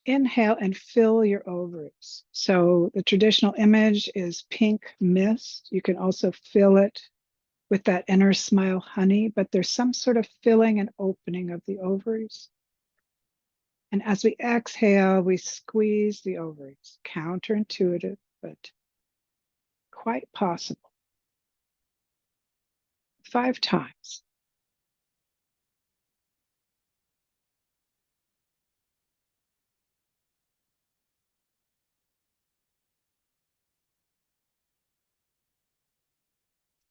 A: Inhale and fill your ovaries. So the traditional image is pink mist. You can also fill it with that inner smile honey, but there's some sort of filling and opening of the ovaries. And as we exhale, we squeeze the ovaries. Counterintuitive, but quite possible. 5 times.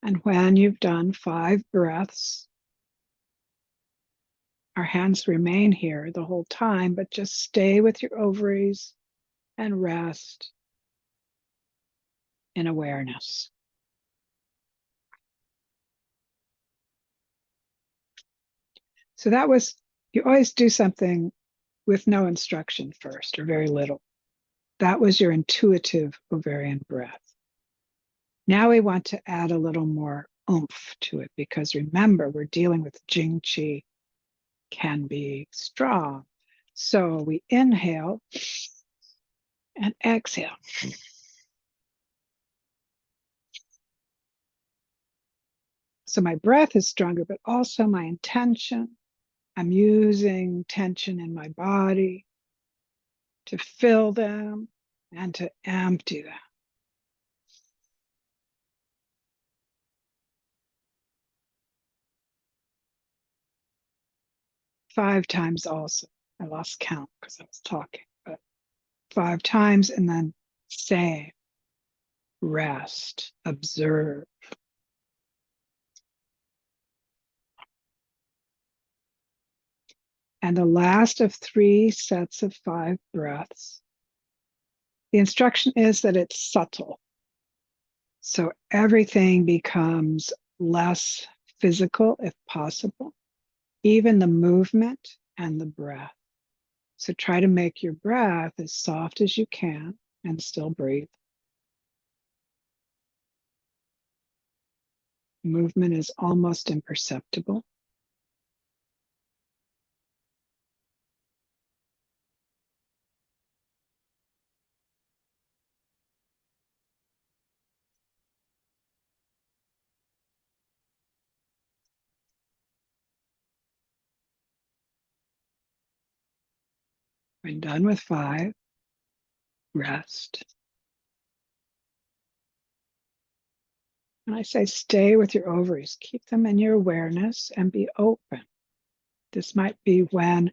A: And when you've done 5 breaths, our hands remain here the whole time, but just stay with your ovaries and rest in awareness. So that was, you always do something with no instruction first or very little. That was your intuitive ovarian breath. Now we want to add a little more oomph to it because remember, we're dealing with Jing Qi, can be strong. So we inhale and exhale. So my breath is stronger, but also my intention. I'm using tension in my body to fill them and to empty them. 5 times also. I lost count because I was talking, but 5 times and then say, rest, observe. And the last of 3 sets of 5 breaths. The instruction is that it's subtle. So everything becomes less physical if possible, even the movement and the breath. So try to make your breath as soft as you can and still breathe. Movement is almost imperceptible. When done with 5, rest. And I say stay with your ovaries. Keep them in your awareness and be open. This might be when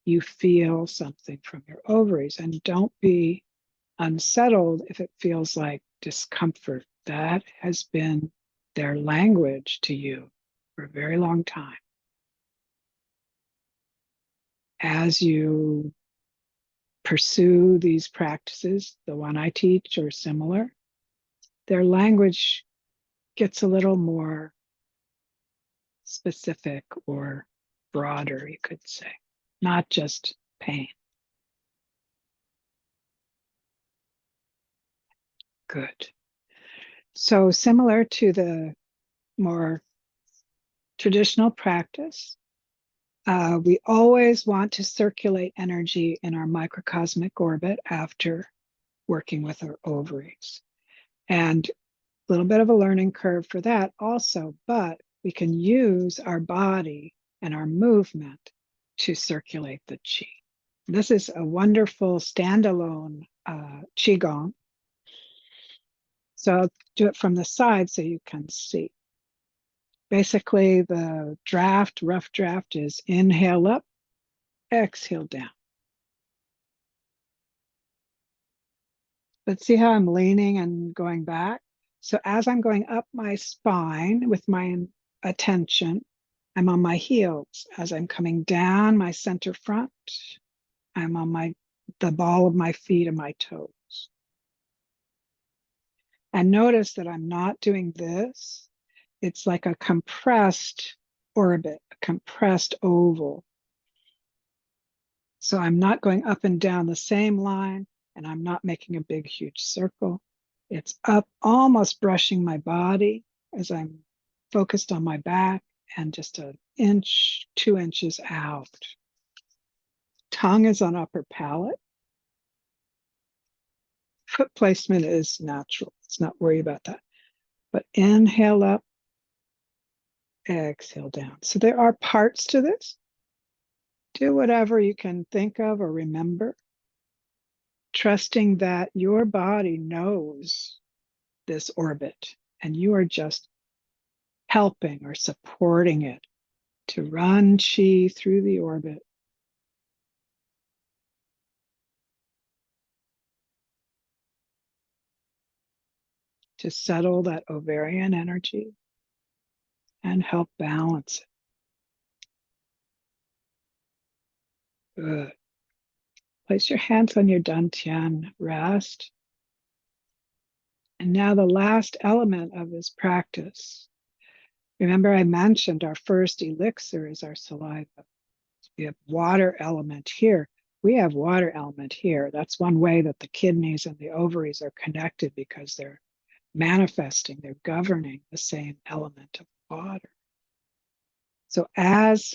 A: you feel something from your ovaries, and don't be unsettled if it feels like discomfort. That has been their language to you for a very long time. As you pursue these practices, the one I teach or similar, their language gets a little more specific or broader, you could say, not just pain. Good. So, similar to the more traditional practice, we always want to circulate energy in our microcosmic orbit after working with our ovaries. And a little bit of a learning curve for that also, but we can use our body and our movement to circulate the qi. This is a wonderful standalone qigong. So I'll do it from the side so you can see. Basically, the rough draft is inhale up, exhale down. But see how I'm leaning and going back? So as I'm going up my spine with my attention, I'm on my heels. As I'm coming down my center front, I'm on the ball of my feet and my toes. And notice that I'm not doing this. It's like a compressed orbit, a compressed oval. So I'm not going up and down the same line, and I'm not making a big, huge circle. It's up, almost brushing my body as I'm focused on my back, and just an inch, 2 inches out. Tongue is on upper palate. Foot placement is natural. Let's not worry about that. But inhale up, exhale down. So there are parts to this. Do whatever you can think of or remember, trusting that your body knows this orbit and you are just helping or supporting it to run chi through the orbit. To settle that ovarian energy and help balance it. Good. Place your hands on your dantian, rest. And now the last element of this practice. Remember, I mentioned our first elixir is our saliva. We have water element here. We have water element here. That's one way that the kidneys and the ovaries are connected because they're manifesting, they're governing the same element of water. So as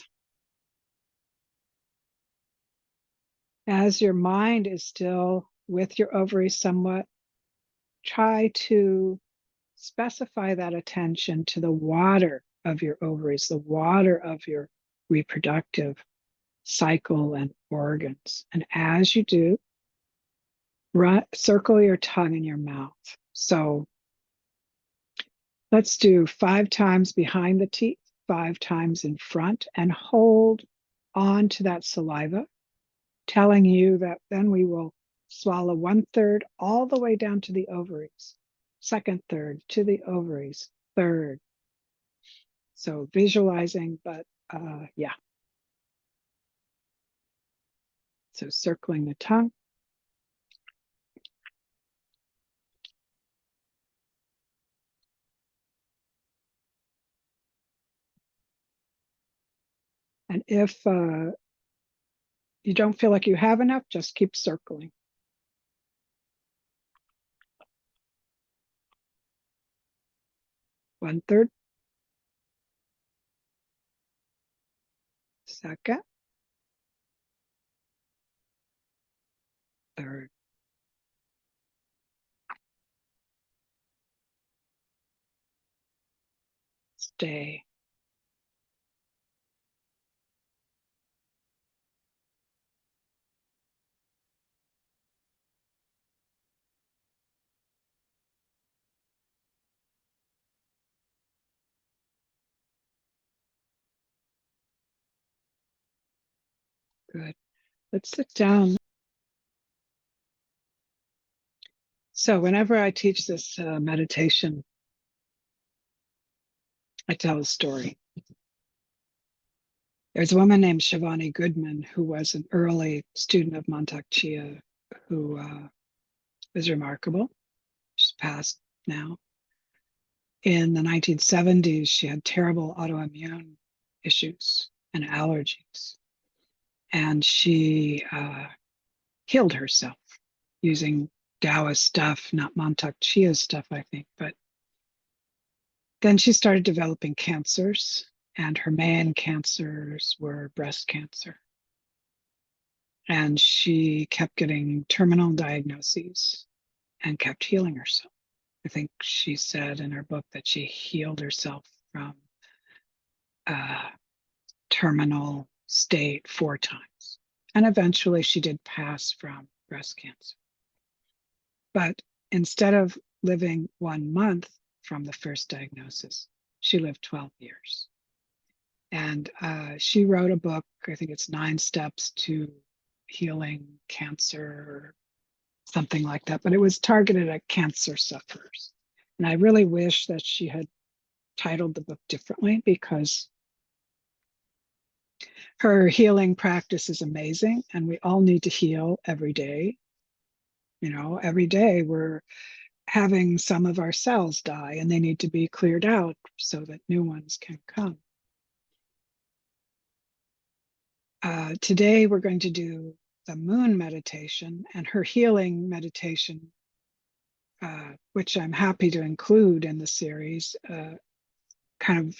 A: your mind is still with your ovaries somewhat, try to specify that attention to the water of your ovaries, the water of your reproductive cycle and organs. And as you do, circle your tongue in your mouth. So let's do 5 times behind the teeth, 5 times in front, and hold on to that saliva, telling you that then we will swallow 1/3 all the way down to the ovaries, 2nd third to the ovaries, 3rd. So visualizing, but yeah. So circling the tongue. And if you don't feel like you have enough, just keep circling. One third. Second. Third. Stay. Good. Let's sit down. So whenever I teach this meditation, I tell a story. There's a woman named Shivani Goodman who was an early student of Mantak Chia who was remarkable. She's passed now. In the 1970s, she had terrible autoimmune issues and allergies. And she healed herself using Taoist stuff, not Mantak Chia stuff, I think. But then she started developing cancers, and her main cancers were breast cancer. And she kept getting terminal diagnoses and kept healing herself. I think she said in her book that she healed herself from terminal state 4 times. And eventually she did pass from breast cancer. But instead of living 1 month from the first diagnosis, she lived 12 years. And she wrote a book, I think it's 9 Steps to Healing Cancer, or something like that, but it was targeted at cancer sufferers. And I really wish that she had titled the book differently, because her healing practice is amazing, and we all need to heal every day. You know, every day we're having some of our cells die and they need to be cleared out so that new ones can come. Today we're going to do the moon meditation, and her healing meditation, which I'm happy to include in the series, kind of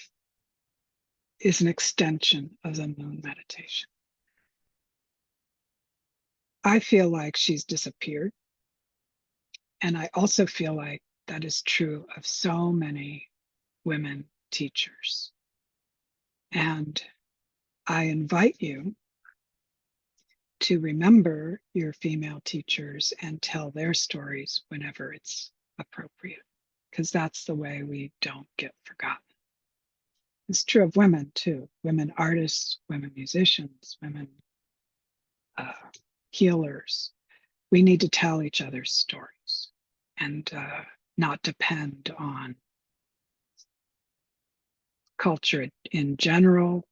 A: is an extension of the moon meditation. I feel like she's disappeared. And I also feel like that is true of so many women teachers. And I invite you to remember your female teachers and tell their stories whenever it's appropriate, because that's the way we don't get forgotten. It's true of women too, women artists, women musicians, women healers. We need to tell each other's stories and not depend on culture in general,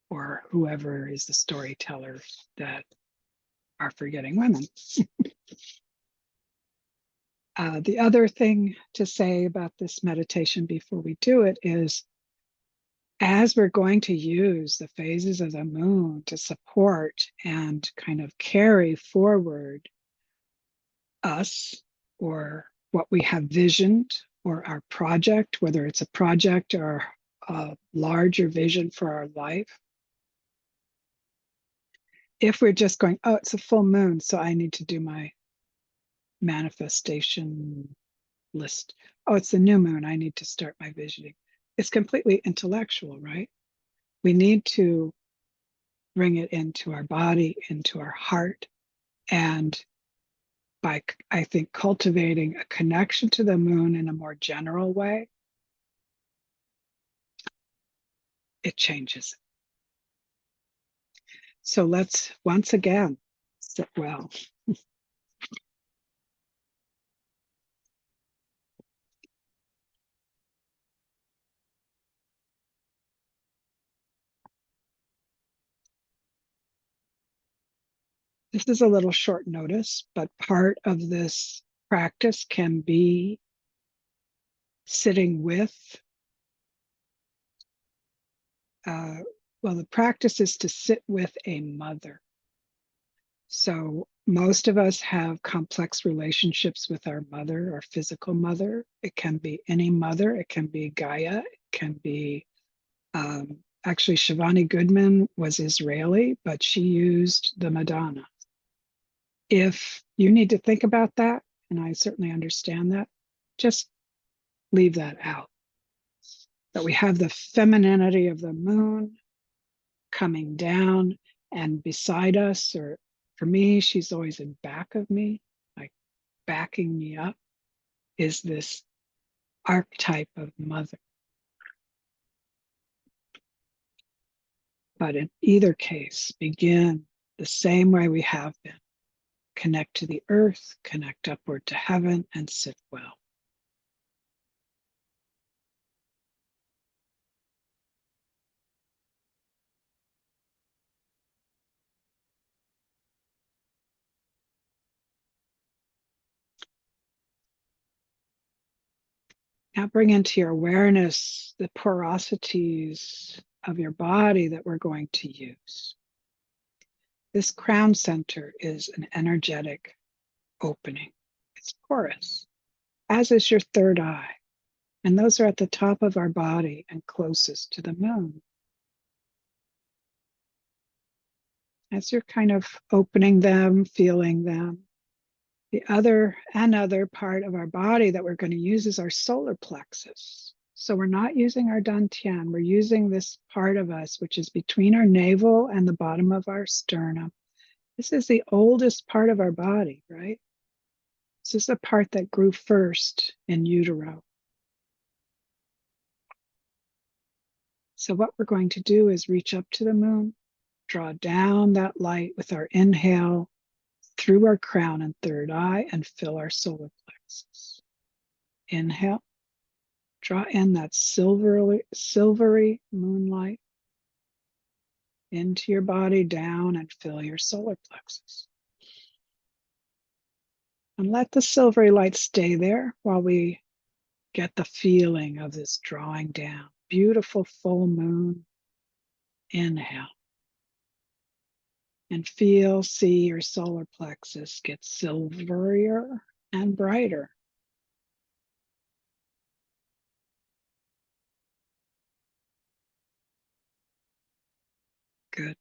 A: or whoever is the storyteller that are forgetting women. The other thing to say about this meditation before we do it is, as we're going to use the phases of the moon to support and kind of carry forward us, or what we have visioned, or our project, whether it's a project or a larger vision for our life. If we're just going, oh, it's a full moon, so I need to do my manifestation list. Oh, it's the new moon, I need to start my visioning. It's completely intellectual, right? We need to bring it into our body, into our heart, and by, I think, cultivating a connection to the moon in a more general way, it changes. So let's once again sit well. This is a little short notice, but part of this practice can be sitting with, well, the practice is to sit with a mother. So most of us have complex relationships with our mother, our physical mother. It can be any mother. It can be Gaia. It can be, actually, Shivani Goodman was Israeli, but she used the Madonna. If you need to think about that, and I certainly understand that, just leave that out. That we have the femininity of the moon coming down and beside us, or for me, she's always in back of me, like backing me up, is this archetype of mother. But in either case, begin the same way we have been. Connect to the earth, connect upward to heaven, and sit well. Now bring into your awareness the porosities of your body that we're going to use. This crown center is an energetic opening. It's porous, as is your third eye. And those are at the top of our body and closest to the moon. As you're kind of opening them, feeling them, the other part of our body that we're going to use is our solar plexus. So we're not using our dantian, we're using this part of us, which is between our navel and the bottom of our sternum. This is the oldest part of our body, right? This is the part that grew first in utero. So what we're going to do is reach up to the moon, draw down that light with our inhale through our crown and third eye, and fill our solar plexus. Inhale, draw in that silvery moonlight into your body, down, and fill your solar plexus. And let the silvery light stay there while we get the feeling of this drawing down. Beautiful full moon. Inhale. And see your solar plexus get silverier and brighter. Good.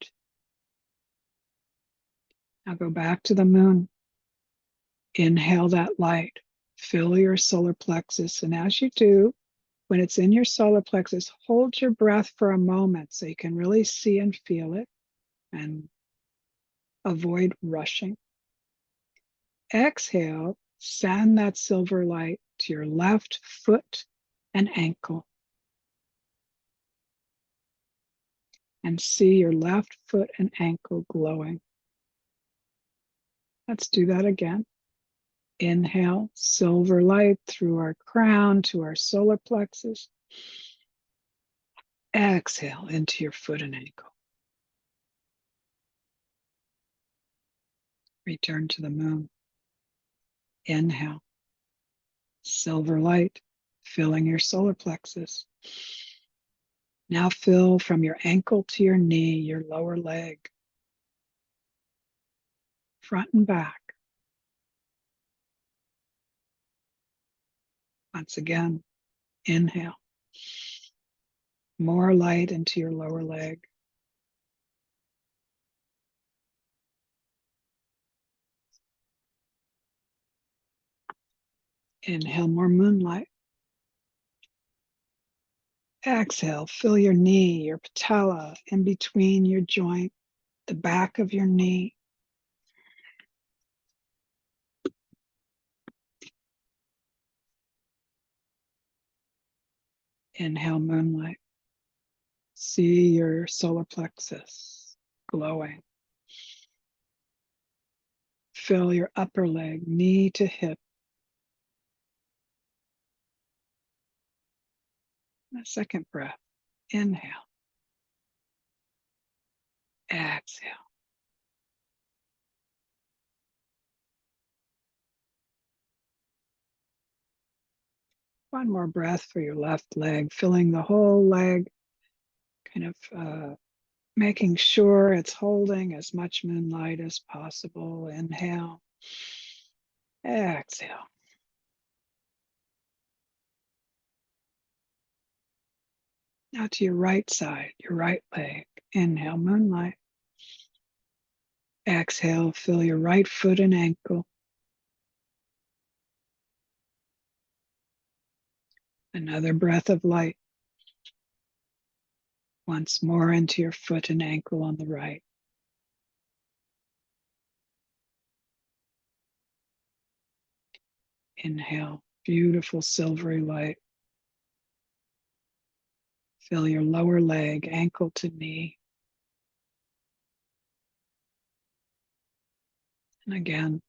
A: Now go back to the moon. Inhale that light. Fill your solar plexus. And as you do, when it's in your solar plexus, hold your breath for a moment so you can really see and feel it and avoid rushing. Exhale, send that silver light to your left foot and ankle. And see your left foot and ankle glowing. Let's do that again. Inhale, silver light through our crown to our solar plexus. Exhale into your foot and ankle. Return to the moon. Inhale. Silver light filling your solar plexus. Now fill from your ankle to your knee, your lower leg, front and back. Once again, inhale. More light into your lower leg. Inhale, more moonlight. Exhale, fill your knee, your patella, in between your joint, the back of your knee. Inhale, moonlight. See your solar plexus glowing. Fill your upper leg, knee to hip. A second breath. Inhale. Exhale. One more breath for your left leg, filling the whole leg, kind of making sure it's holding as much moonlight as possible. Inhale. Exhale. Now to your right side, your right leg. Inhale, moonlight. Exhale, fill your right foot and ankle. Another breath of light. Once more into your foot and ankle on the right. Inhale, beautiful silvery light. Fill your lower leg, ankle to knee. And again.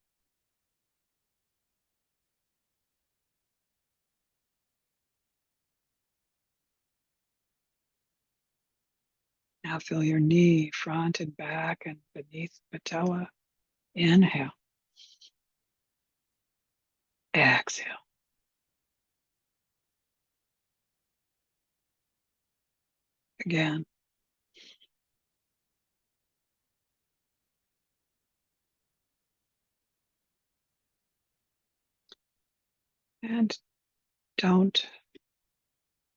A: Now fill your knee, front and back and beneath patella. Inhale. Exhale. Again. And don't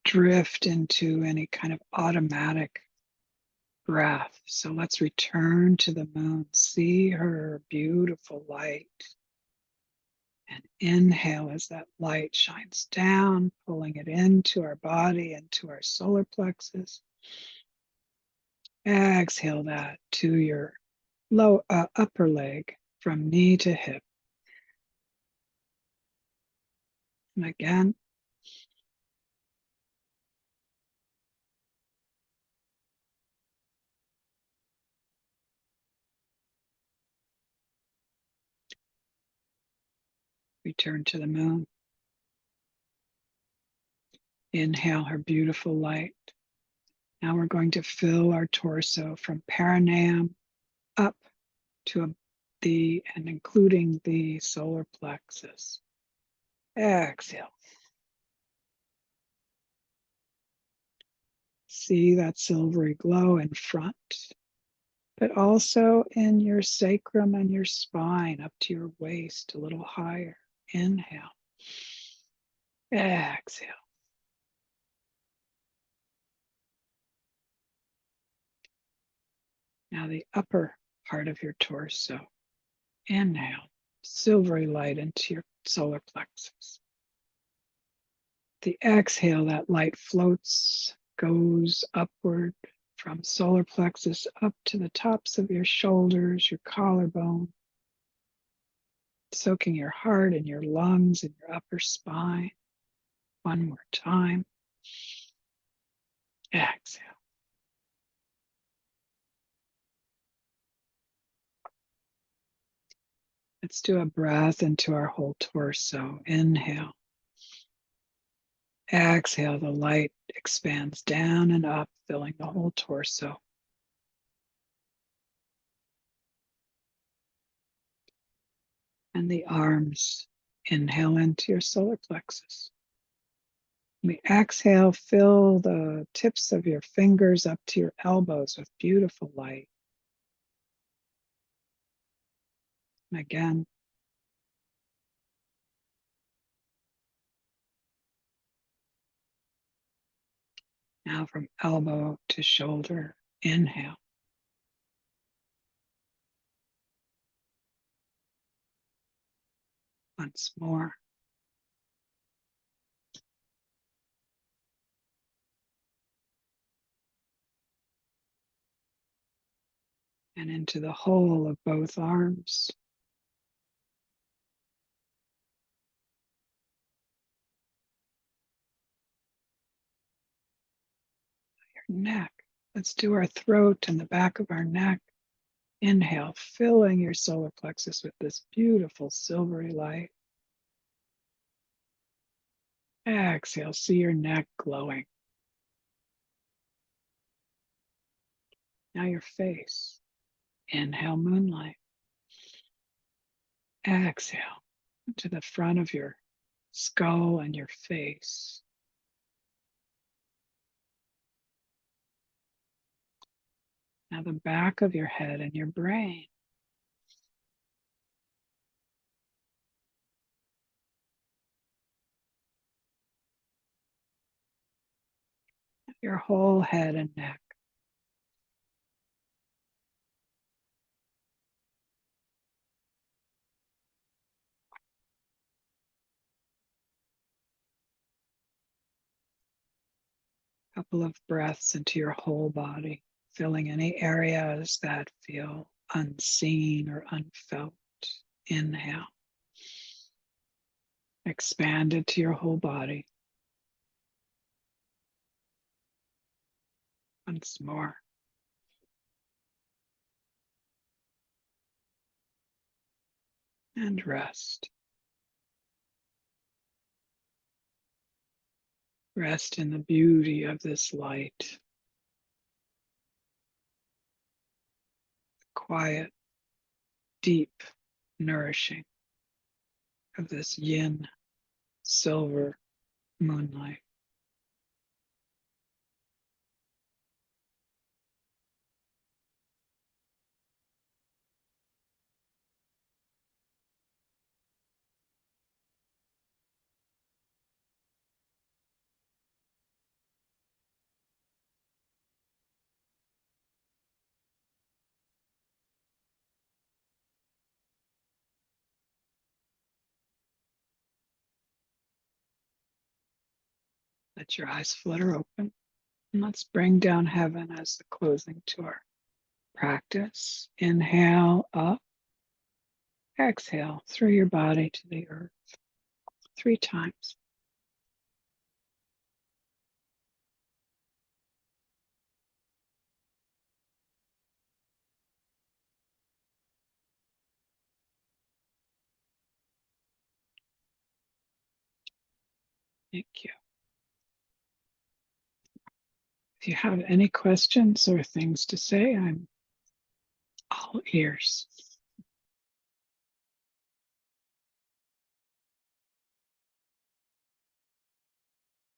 A: drift into any kind of automatic breath. So let's return to the moon. See her beautiful light. And inhale as that light shines down, pulling it into our body, into our solar plexus. Exhale that to your upper leg from knee to hip. And again, return to the moon. Inhale her beautiful light. Now we're going to fill our torso from perineum up to the and including the solar plexus. Exhale. See that silvery glow in front, but also in your sacrum and your spine up to your waist, a little higher. Inhale. Exhale. Now the upper part of your torso. Inhale. Silvery light into your solar plexus. The exhale, that light floats, goes upward from solar plexus up to the tops of your shoulders, your collarbone, soaking your heart and your lungs and your upper spine. One more time. Exhale. Let's do a breath into our whole torso. Inhale. Exhale, the light expands down and up, filling the whole torso. And the arms. Inhale into your solar plexus. We exhale, fill the tips of your fingers up to your elbows with beautiful light. And again, now from elbow to shoulder, inhale. Once more. And into the whole of both arms. Your neck. Let's do our throat and the back of our neck. Inhale, filling your solar plexus with this beautiful silvery light. Exhale, see your neck glowing. Now your face. Inhale, moonlight. Exhale to the front of your skull and your face. Now the back of your head and your brain. Your whole head and neck. Couple of breaths into your whole body, filling any areas that feel unseen or unfelt. Inhale. Expand it to your whole body. Once more. And rest. Rest in the beauty of this light. Quiet, deep, nourishing of this yin, silver moonlight. Let your eyes flutter open. And let's bring down heaven as the closing to our practice. Inhale up. Exhale through your body to the earth 3 times. Thank you. If you have any questions or things to say, I'm all ears.